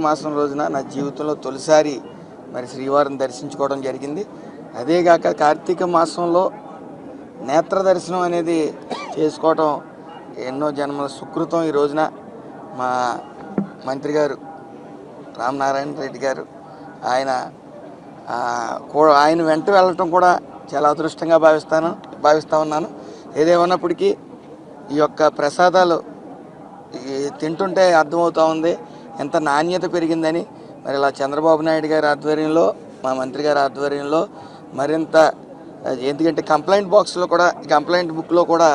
N: మాసం రోజున నా జీవితంలో తొలిసారి మరి శ్రీవారిని దర్శించుకోవడం జరిగింది. అదేగాక కార్తీక మాసంలో నేత్ర దర్శనం అనేది చేసుకోవడం ఎన్నో జన్మల సుకృతం. ఈ రోజున మా మంత్రి గారు రామనారాయణ రెడ్డి గారు ఆయన వెంట వెళ్ళటం కూడా చాలా అదృష్టంగా భావిస్తూ ఉన్నాను. ఏదేమన్నప్పటికీ ఈ యొక్క ప్రసాదాలు తింటుంటే అర్థమవుతూ ఉంది ఎంత నాణ్యత పెరిగిందని. మరి ఇలా చంద్రబాబు నాయుడు గారి ఆధ్వర్యంలో, మా మంత్రి గారి ఆధ్వర్యంలో మరింత ఎందుకంటే కంప్లైంట్ బాక్స్లో కూడా, కంప్లైంట్ బుక్లో కూడా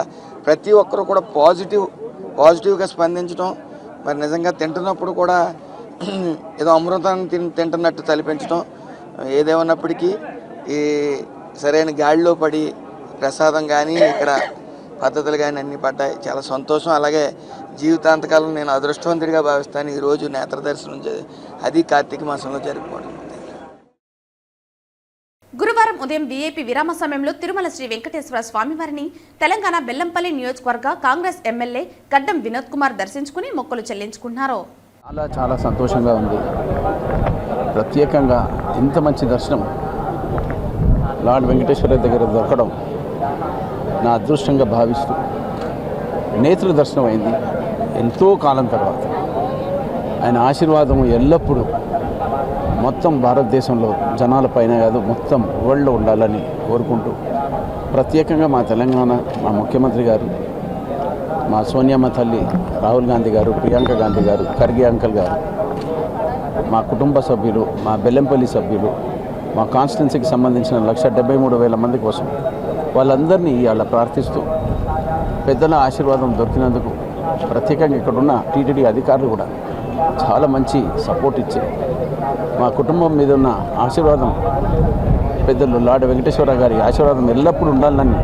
N: ప్రతి ఒక్కరు కూడా పాజిటివ్గా స్పందించడం, మరి నిజంగా తింటున్నప్పుడు కూడా ఏదో అమృతాన్ని తింటున్నట్టు తలపించడం, ఏదేమన్నప్పటికీ ఈ సరైన గాడిలో పడి ప్రసాదం కానీ ఇక్కడ పద్ధతులు కానీ అన్నీ పడ్డాయి. చాలా సంతోషం. అలాగే జీవితాంతకాలం నేను అదృష్టవంతుడిగా భావిస్తాను ఈరోజు నేత్ర దర్శనం అది కార్తీక మాసంలో జరుపుకోవడం.
A: గురువారం ఉదయం వీఐపీ విరామ సమయంలో తిరుమల శ్రీ వెంకటేశ్వర స్వామివారిని తెలంగాణ బెల్లంపల్లి నియోజకవర్గ కాంగ్రెస్ ఎమ్మెల్యే గడ్డం వినోద్ కుమార్ దర్శించుకుని మొక్కులు చెల్లించుకున్నారు.
O: చాలా సంతోషంగా ఉంది. ప్రత్యేకంగా ఇంత మంచి దర్శనం లార్డ్ వెంకటేశ్వర దగ్గర దొరకడం నా అదృష్టంగా భావిస్తూ నేత్ర దర్శనం అయింది ఎంతో కాలం తర్వాత. ఆయన ఆశీర్వాదం ఎల్లప్పుడూ మొత్తం భారతదేశంలో జనాలపైన కాదు మొత్తం వరల్డ్లో ఉండాలని కోరుకుంటూ, ప్రత్యేకంగా మా తెలంగాణ, మా ముఖ్యమంత్రి గారు, మా సోనియామ్మ తల్లి రాహుల్ గాంధీ గారు, ప్రియాంక గాంధీ గారు, ఖర్గే అంకల్ గారు, మా కుటుంబ సభ్యులు, మా బెల్లంపల్లి సభ్యులు, మా కాన్స్టిట్యున్సీకి సంబంధించిన 173,000 మంది కోసం వాళ్ళందరినీ అలా ప్రార్థిస్తూ పెద్దల ఆశీర్వాదం దొరికినందుకు ప్రత్యేకంగా ఇక్కడున్న టీటీడీ అధికారులు కూడా చాలా మంచి సపోర్ట్ ఇచ్చారు. మా కుటుంబం మీద ఉన్న ఆశీర్వాదం, పెద్దలు లార్డ్ వెంకటేశ్వర గారి ఆశీర్వాదం ఎల్లప్పుడూ ఉండాలని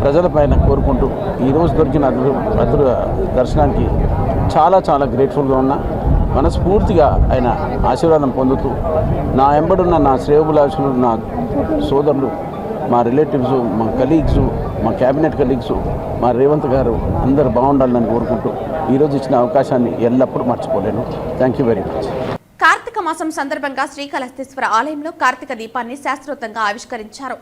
O: ప్రజలపైన కోరుకుంటూ ఈరోజు దొరికిన దర్శనానికి చాలా గ్రేట్ఫుల్గా ఉన్నా. మనస్ఫూర్తిగా ఆయన ఆశీర్వాదం పొందుతూ నా ఎంబడున్న నా శ్రేయోభిలాషులు, నా సోదరులు, మా రిలేటివ్స్, మా కలీగ్స్, మా క్యాబినెట్ కలీగ్స్, మా రేవంత్ గారు అందరూ బాగుండాలని కోరుకుంటూ ఈరోజు ఇచ్చిన అవకాశాన్ని ఎల్లప్పుడూ మర్చిపోలేను. Thank you very much.
A: Karthika మాసం సందర్భంగా శ్రీకాళహస్తీశ్వర ఆలయంలో కార్తీక దీపాన్ని శాస్త్రోక్తంగా ఆవిష్కరించారు.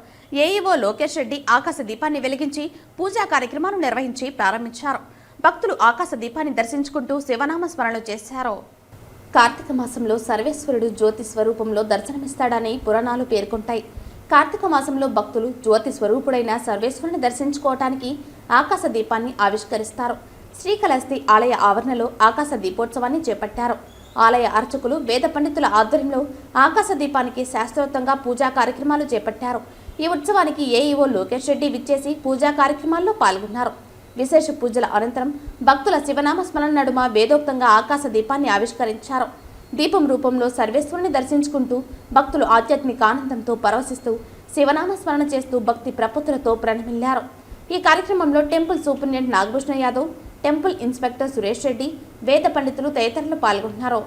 A: ఏఈఓ లోకేష్ రెడ్డి ఆకాశ దీపాన్ని వెలిగించి పూజా కార్యక్రమాలు నిర్వహించి ప్రారంభించారు. భక్తులు ఆకాశ దీపాన్ని దర్శించుకుంటూ శివనామ స్మరణలు చేశారు. కార్తీక మాసంలో సర్వేశ్వరుడు జ్యోతి స్వరూపంలో దర్శనమిస్తాడని పురాణాలు పేర్కొంటాయి. కార్తీక మాసంలో భక్తులు జ్యోతి స్వరూపుడైన సర్వేశ్వరుని దర్శించుకోవటానికి ఆకాశ దీపాన్ని ఆవిష్కరిస్తారు. శ్రీకాళహస్తి ఆలయ ఆవరణలో ఆకాశ దీపోత్సవాన్ని చేపట్టారు. ఆలయ అర్చకులు, వేద పండితుల ఆధ్వర్యంలో ఆకాశ దీపానికి శాస్త్రోక్తంగా పూజా కార్యక్రమాలు చేపట్టారు. ఈ ఉత్సవానికి ఏఈఓ లోకేష్ రెడ్డి విచ్చేసి పూజా కార్యక్రమాల్లో పాల్గొన్నారు. విశేష పూజల అనంతరం భక్తుల శివనామ స్మరణ నడుమ వేదోక్తంగా ఆకాశ దీపాన్ని ఆవిష్కరించారు. దీపం రూపంలో సర్వేశ్వరుని దర్శించుకుంటూ భక్తులు ఆధ్యాత్మిక ఆనందంతో పరవశిస్తూ శివనామ స్మరణ చేస్తూ భక్తి ప్రపత్తులతో ప్రణమిల్లారు. ఈ కార్యక్రమంలో temple superintendent Nagabhushana Yadav, temple inspector Suresh Reddy, వేద పండితులు తదితరులు పాల్గొన్నారు.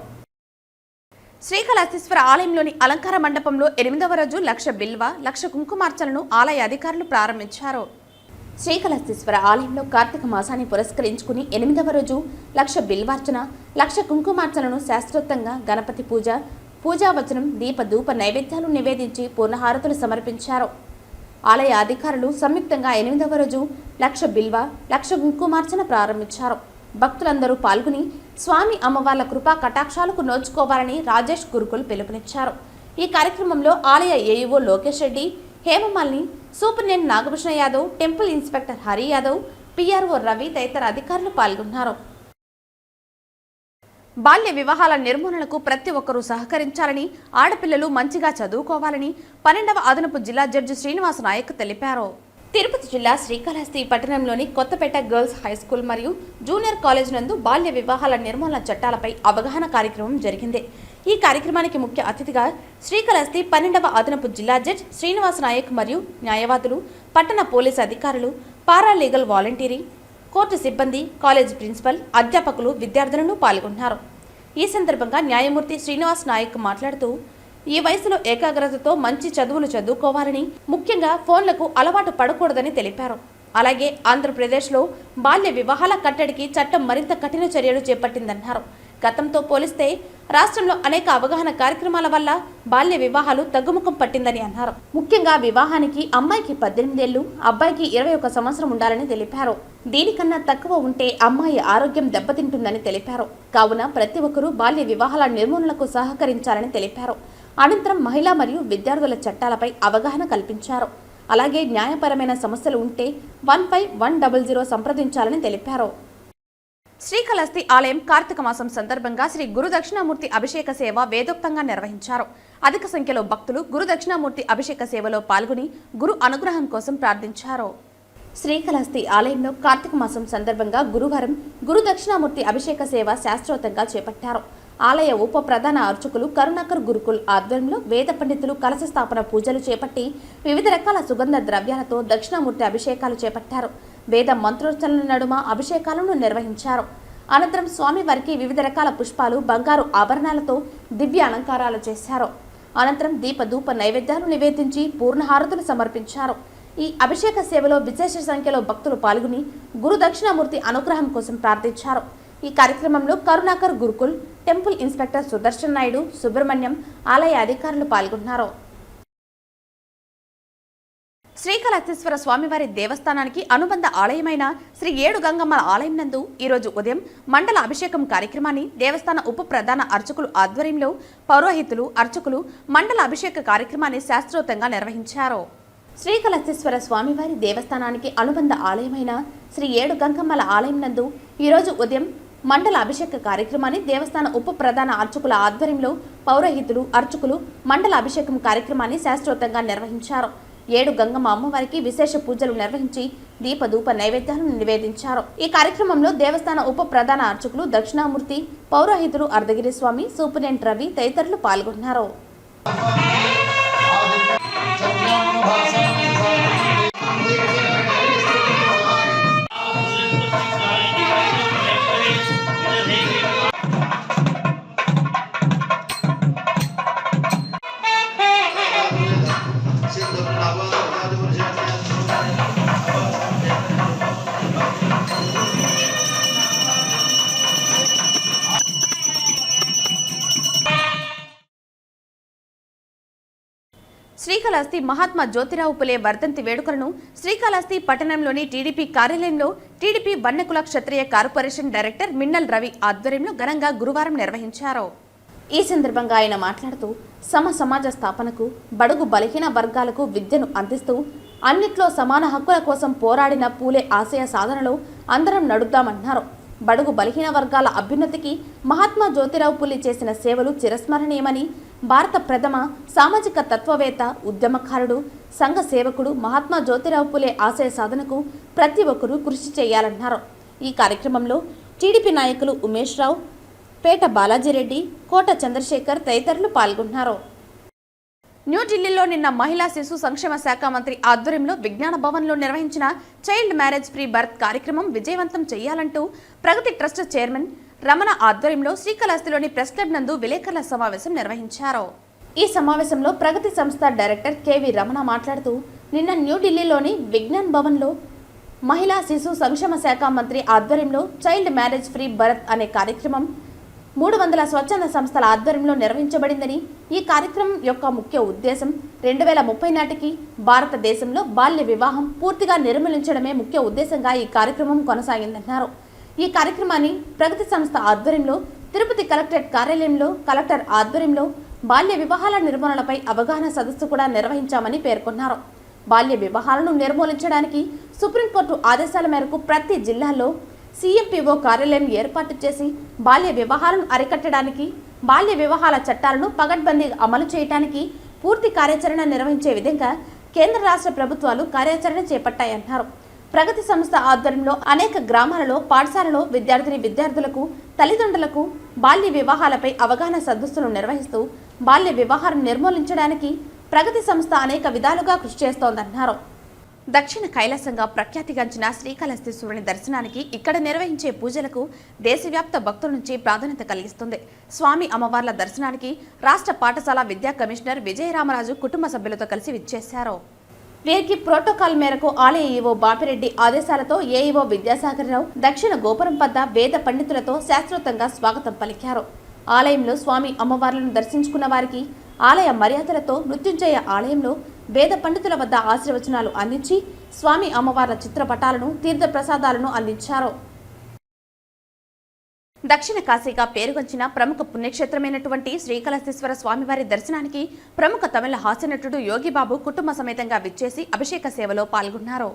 A: శ్రీకాళహస్తీశ్వర ఆలయంలోని అలంకార మండపంలో 8వ రోజు 1,00,000 బిల్వ, 1,00,000 కుంకుమార్చనను ఆలయ అధికారులు ప్రారంభించారు. శ్రీకాళహస్తీశ్వర ఆలయంలో కార్తీక మాసాన్ని పురస్కరించుకుని 8వ రోజు 1,00,000 బిల్వార్చన, 1,00,000 కుంకుమార్చనను శాస్త్రోక్తంగా గణపతి పూజ, పూజావచనం, దీప ధూప నైవేద్యాలు నివేదించి పూర్ణహారతులు సమర్పించారు. ఆలయ అధికారులు సంయుక్తంగా 8వ రోజు 1,00,000 బిల్వ, 1,00,000 కుంకుమార్చన ప్రారంభించారు. భక్తులందరూ పాల్గొని స్వామి అమ్మవార్ల కృపా కటాక్షాలకు నోచుకోవాలని రాజేష్ గురుకుల్ పిలుపునిచ్చారు. ఈ కార్యక్రమంలో ఆలయ AEO Lokesh Reddy, Hema Malini, superintendent Nagabhushana Yadav, temple inspector Hari Yadav, PRO Ravi తదితర అధికారులు పాల్గొన్నారు. బాల్య వివాహాల నిర్మూలనకు ప్రతి ఒక్కరూ సహకరించాలని, ఆడపిల్లలు మంచిగా చదువుకోవాలని 12వ అదనపు జిల్లా జడ్జి శ్రీనివాస్ నాయక్ తెలిపారు. తిరుపతి జిల్లా శ్రీకాళహస్తి పట్టణంలోని కొత్తపేట గర్ల్స్ హై స్కూల్ మరియు జూనియర్ కాలేజ్ నందు బాల్య వివాహాల నిర్మూలన చట్టాలపై అవగాహన కార్యక్రమం జరిగింది. ఈ కార్యక్రమానికి ముఖ్య అతిథిగా శ్రీకాళహస్తి 12వ అదనపు జిల్లా జడ్జి శ్రీనివాస్ నాయక్ మరియు న్యాయవాదులు, పట్టణ పోలీసు అధికారులు, పారాలీగల్ వాలంటీరింగ్, కోర్టు సిబ్బంది, కాలేజ్ ప్రిన్సిపల్, అధ్యాపకులు, విద్యార్థులను పాల్గొన్నారు. ఈ సందర్భంగా న్యాయమూర్తి శ్రీనివాస్ నాయక్ మాట్లాడుతూ ఈ వయసులో ఏకాగ్రతతో మంచి చదువులు చదువుకోవాలని, ముఖ్యంగా ఫోన్లకు అలవాటు పడకూడదని తెలిపారు. అలాగే ఆంధ్రప్రదేశ్లో బాల్య వివాహాల కట్టడికి చట్టం మరింత కఠిన చర్యలు చేపట్టిందన్నారు. గతంతో పోలిస్తే రాష్ట్రంలో అనేక అవగాహన కార్యక్రమాల వల్ల బాల్య వివాహాలు తగ్గుముఖం పట్టిందని అన్నారు. ముఖ్యంగా వివాహానికి అమ్మాయికి 18 ఏళ్లు, అబ్బాయికి 21 సంవత్సరం ఉండాలని తెలిపారు. దీనికన్నా తక్కువ ఉంటే అమ్మాయి ఆరోగ్యం దెబ్బతింటుందని తెలిపారు. కావున ప్రతి ఒక్కరూ బాల్య వివాహాల నిర్మూలనకు సహకరించాలని తెలిపారు. అనంతరం మహిళా మరియు విద్యార్థుల చట్టాలపై అవగాహన కల్పించారు. అలాగే న్యాయపరమైన సమస్యలు ఉంటే 15-100 సంప్రదించాలని తెలిపారు. శ్రీకాళహస్తి ఆలయం కార్తీక మాసం సందర్భంగా శ్రీ గురు దక్షిణామూర్తి అభిషేక సేవ వేదోక్తంగా నిర్వహించారు. అధిక సంఖ్యలో భక్తులు గురు దక్షిణామూర్తి అభిషేక సేవలో పాల్గొని గురు అనుగ్రహం కోసం ప్రార్థించారు. శ్రీకాళహస్తి ఆలయంలో కార్తీక మాసం సందర్భంగా గురువారం గురు దక్షిణామూర్తి అభిషేక సేవ శాస్త్రోక్తంగా చేపట్టారు. ఆలయ ఉప ప్రధాన అర్చకులు కరుణాకర్ గురుకుల్ ఆధ్వర్యంలో వేద పండితులు కలశ స్థాపన పూజలు చేపట్టి వివిధ రకాల సుగంధ ద్రవ్యాలతో దక్షిణామూర్తి అభిషేకాలు చేపట్టారు. వేద మంత్రోచ్చరణల నడుమ అభిషేకాలను నిర్వహించారు. అనంతరం స్వామివారికి వివిధ రకాల పుష్పాలు, బంగారు ఆభరణాలతో దివ్య అలంకారాలు చేశారు. అనంతరం దీపధూప నైవేద్యాలు నివేదించి పూర్ణహారతులు సమర్పించారు. ఈ అభిషేక సేవలో విశేష సంఖ్యలో భక్తులు పాల్గొని గురు దక్షిణామూర్తి అనుగ్రహం కోసం ప్రార్థించారు. ఈ కార్యక్రమంలో కరుణాకర్ గురుకుల్ టెంపుల్ ఇన్స్పెక్టర్ సుదర్శన్ నాయుడు, సుబ్రహ్మణ్యం, ఆలయ అధికారులు పాల్గొన్నారు. శ్రీకాళహస్తీశ్వర స్వామివారి దేవస్థానానికి అనుబంధ ఆలయమైన శ్రీ ఏడు గంగమ్మల ఆలయం నందు ఈరోజు ఉదయం మండల అభిషేకం కార్యక్రమాన్ని దేవస్థాన ఉప ప్రధాన అర్చకులు ఆధ్వర్యంలో పౌరోహితులు, అర్చకులు మండల అభిషేక కార్యక్రమాన్ని శాస్త్రోక్తంగా నిర్వహించారు. శ్రీకాళహస్తీశ్వర స్వామివారి దేవస్థానానికి అనుబంధ ఆలయమైన శ్రీ ఏడు గంగమ్మల ఆలయం నందు ఈరోజు ఉదయం మండల అభిషేక కార్యక్రమాన్ని దేవస్థాన ఉప ప్రధాన అర్చకుల ఆధ్వర్యంలో పౌరోహితులు, అర్చకులు మండల అభిషేకం కార్యక్రమాన్ని శాస్త్రోక్తంగా నిర్వహించారు. ఏడు గంగమ్మ అమ్మవారికి విశేష పూజలు నిర్వహించి దీపధూప నైవేద్యాలను నివేదించారు. ఈ కార్యక్రమంలో దేవస్థాన ఉప ప్రధాన అర్చకులు దక్షిణామూర్తి, పౌరోహితులు అర్ధగిరి స్వామి, సూపరింటెండెంట్ రవి తదితరులు పాల్గొన్నారు. శ్రీకాళహస్తి మహాత్మా జ్యోతిరావు పులే వర్ధంతి వేడుకలను శ్రీకాళహస్తి పట్టణంలోని టీడీపీ కార్యాలయంలో టీడీపీ వన్నెకుల క్షత్రియ కార్పొరేషన్ డైరెక్టర్ మిన్నల్ రవి ఆధ్వర్యంలో ఘనంగా గురువారం నిర్వహించారు. ఈ సందర్భంగా ఆయన మాట్లాడుతూ సమాజ స్థాపనకు, బడుగు బలహీన వర్గాలకు విద్యను అందిస్తూ అన్నిట్లో సమాన హక్కుల కోసం పోరాడిన పూలే ఆశయ సాధనలో అందరం నడుద్దామన్నారు. బడుగు బలహీన వర్గాల అభ్యున్నతికి మహాత్మా జ్యోతిరావు పులే చేసిన సేవలు చిరస్మరణీయమని, భారత ప్రథమ సామాజిక తత్వవేత్త, ఉద్యమకారుడు, సంఘ సేవకుడు మహాత్మా జ్యోతిరావు పులే ఆశయ సాధనకు ప్రతి ఒక్కరూ కృషి చేయాలన్నారు. ఈ కార్యక్రమంలో టీడీపీ నాయకులు ఉమేష్ రావు, పేట బాలాజీరెడ్డి, కోట చంద్రశేఖర్ తదితరులు పాల్గొన్నారు. న్యూఢిల్లీలో నిన్న మహిళా శిశు సంక్షేమ శాఖ మంత్రి ఆధ్వర్యంలో విజ్ఞాన భవన్లో నిర్వహించిన చైల్డ్ మ్యారేజ్ ఫ్రీ బర్త్ కార్యక్రమం విజయవంతం చేయాలంటూ ప్రగతి ట్రస్ట్ చైర్మన్ రమణ ఆధ్వర్యంలో శ్రీకాళహస్తిలోని ప్రెస్ క్లబ్ నందు విలేకరుల సమావేశం నిర్వహించారు. ఈ సమావేశంలో ప్రగతి సంస్థ డైరెక్టర్ కెవి రమణ మాట్లాడుతూ నిన్న న్యూఢిల్లీలోని విజ్ఞాన్ భవన్లో మహిళా శిశు సంక్షేమ శాఖ మంత్రి ఆధ్వర్యంలో చైల్డ్ మ్యారేజ్ ఫ్రీ బర్త్ అనే కార్యక్రమం 300 స్వచ్ఛంద సంస్థల ఆధ్వర్యంలో నిర్వహించబడిందని, ఈ కార్యక్రమం యొక్క ముఖ్య ఉద్దేశం 2030 నాటికి భారతదేశంలో బాల్య వివాహం పూర్తిగా నిర్మూలించడమే ముఖ్య ఉద్దేశంగా ఈ కార్యక్రమం కొనసాగిందన్నారు. ఈ కార్యక్రమాన్ని ప్రగతి సంస్థ ఆధ్వర్యంలో తిరుపతి కలెక్టరేట్ కార్యాలయంలో కలెక్టర్ ఆధ్వర్యంలో బాల్య వివాహాల నిర్మూలనపై అవగాహన సదస్సు కూడా నిర్వహించామని పేర్కొన్నారు. బాల్య వివాహాలను నిర్మూలించడానికి సుప్రీంకోర్టు ఆదేశాల మేరకు ప్రతి జిల్లాలో CMPO కార్యాలయం ఏర్పాటు చేసి బాల్య వివాహాలను అరికట్టడానికి, బాల్య వివాహాల చట్టాలను పగడ్బందీగా అమలు చేయడానికి పూర్తి కార్యాచరణ నిర్వహించే విధంగా కేంద్ర రాష్ట్ర ప్రభుత్వాలు కార్యాచరణ చేపట్టాయన్నారు. ప్రగతి సంస్థ ఆధ్వర్యంలో అనేక గ్రామాలలో, పాఠశాలలో విద్యార్థులకు, తల్లిదండ్రులకు బాల్య వివాహాలపై అవగాహన సదస్సులు నిర్వహిస్తూ బాల్య వివాహాలను నిర్మూలించడానికి ప్రగతి సంస్థ అనేక విధాలుగా కృషి చేస్తోందన్నారు. దక్షిణ కైలాసంగా ప్రఖ్యాతిగాంచిన శ్రీకాళహస్తీశ్వరుని దర్శనానికి ఇక్కడ నిర్వహించే పూజలకు దేశవ్యాప్త భక్తుల నుంచి ప్రాధాన్యత కలిగిస్తుంది. స్వామి అమ్మవార్ల దర్శనానికి రాష్ట్ర పాఠశాల విద్యా కమిషనర్ విజయరామరాజు కుటుంబ సభ్యులతో కలిసి విచ్చేశారు. వీరికి ప్రోటోకాల్ మేరకు ఆలయ ఈవో బాపిరెడ్డి ఆదేశాలతో ఏఈఓ విద్యాసాగర్ రావు దక్షిణ గోపురం వద్ద వేద పండితులతో శాస్త్రోక్తంగా స్వాగతం పలికారు. ఆలయంలో స్వామి అమ్మవార్లను దర్శించుకున్న వారికి ఆలయ మర్యాదలతో మృత్యుంజయ ఆలయంలో వేద పండితుల వద్ద ఆశీర్వచనాలు అందించి స్వామి అమ్మవార్ల చిత్రపటాలను, తీర్థ ప్రసాదాలను అందించారు. దక్షిణ కాశీగా పేరుగంచిన ప్రముఖ పుణ్యక్షేత్రమైనటువంటి శ్రీకాళహస్తీశ్వర స్వామివారి దర్శనానికి ప్రముఖ తమిళ హాస్యనటుడు యోగిబాబు కుటుంబ సమేతంగా విచ్చేసి అభిషేక సేవలో పాల్గొన్నారు.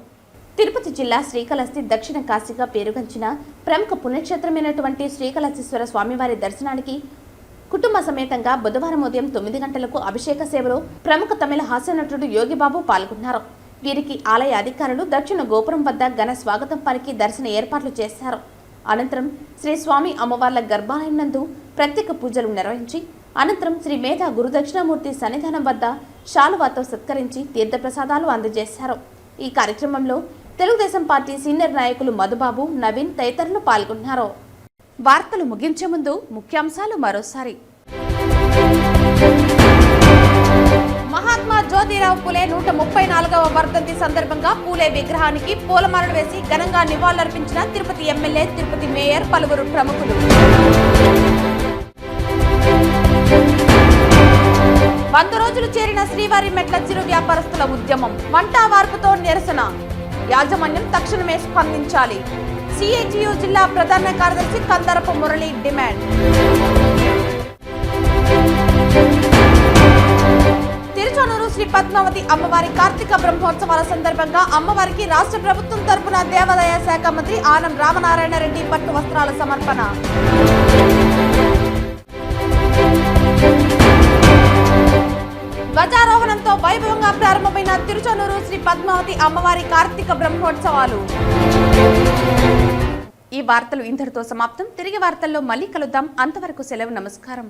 A: తిరుపతి జిల్లా శ్రీకాళహస్తి దక్షిణ కాశీగా పేరుగంచిన ప్రముఖ పుణ్యక్షేత్రమైనటువంటి శ్రీకాళహస్తీశ్వర స్వామివారి దర్శనానికి కుటుంబ సమేతంగా బుధవారం ఉదయం 9 గంటలకు అభిషేక సేవలో ప్రముఖ తమిళ హాస్య నటుడు యోగిబాబు పాల్గొన్నారు. వీరికి ఆలయ అధికారులు దక్షిణ గోపురం వద్ద ఘన స్వాగతం పలికి దర్శన ఏర్పాట్లు చేశారు. అనంతరం శ్రీ స్వామి అమ్మవార్ల గర్భాలయం నందు ప్రత్యేక పూజలు నిర్వహించి అనంతరం శ్రీ మేధా గురుదక్షిణామూర్తి సన్నిధానం వద్ద శాలువాతో సత్కరించి తీర్థప్రసాదాలు అందజేశారు. ఈ కార్యక్రమంలో తెలుగుదేశం పార్టీ సీనియర్ నాయకులు మధుబాబు, నవీన్ తదితరులు పాల్గొన్నారు. వార్తలు ముగించే ముందు ముఖ్యాంశాలు మరోసారి. మహాత్మా జ్యోతిరావు పూలే 134వ వర్ధంతి సందర్భంగా పూలే విగ్రహానికి పూలమాలలు వేసి ఘనంగా నివాళులర్పించిన తిరుపతి ఎమ్మెల్యే, తిరుపతి మేయర్, పలువురు ప్రముఖులు. 100 రోజులు చేరిన శ్రీవారి మెట్ల చిరు వ్యాపారస్తుల ఉద్యమం. వంట వార్పుతో నిరసన. యాజమాన్యం తక్షణమే స్పందించాలి. సిఐటియు జిల్లా ప్రధాన కార్యదర్శి కందరపు మురళి డిమాండ్. తిరుచానూరు శ్రీ పద్మావతి అమ్మవారి కార్తీక బ్రహ్మోత్సవాల సందర్భంగా అమ్మవారికి రాష్ట్ర ప్రభుత్వం తరపున దేవాదాయ శాఖ మంత్రి ఆనం రామనారాయణ రెడ్డి పట్టు వస్త్రాల సమర్పణ. ధ్వజారోహణంతో వైభవంగా ప్రారంభమైన తిరుచానూరు శ్రీ పద్మావతి అమ్మవారి కార్తీక బ్రహ్మోత్సవాలు. ఈ వార్తలు ఇంతటితో సమాప్తం. తిరిగి వార్తల్లో మళ్ళీ కలుద్దాం. అంతవరకు సెలవు. నమస్కారం.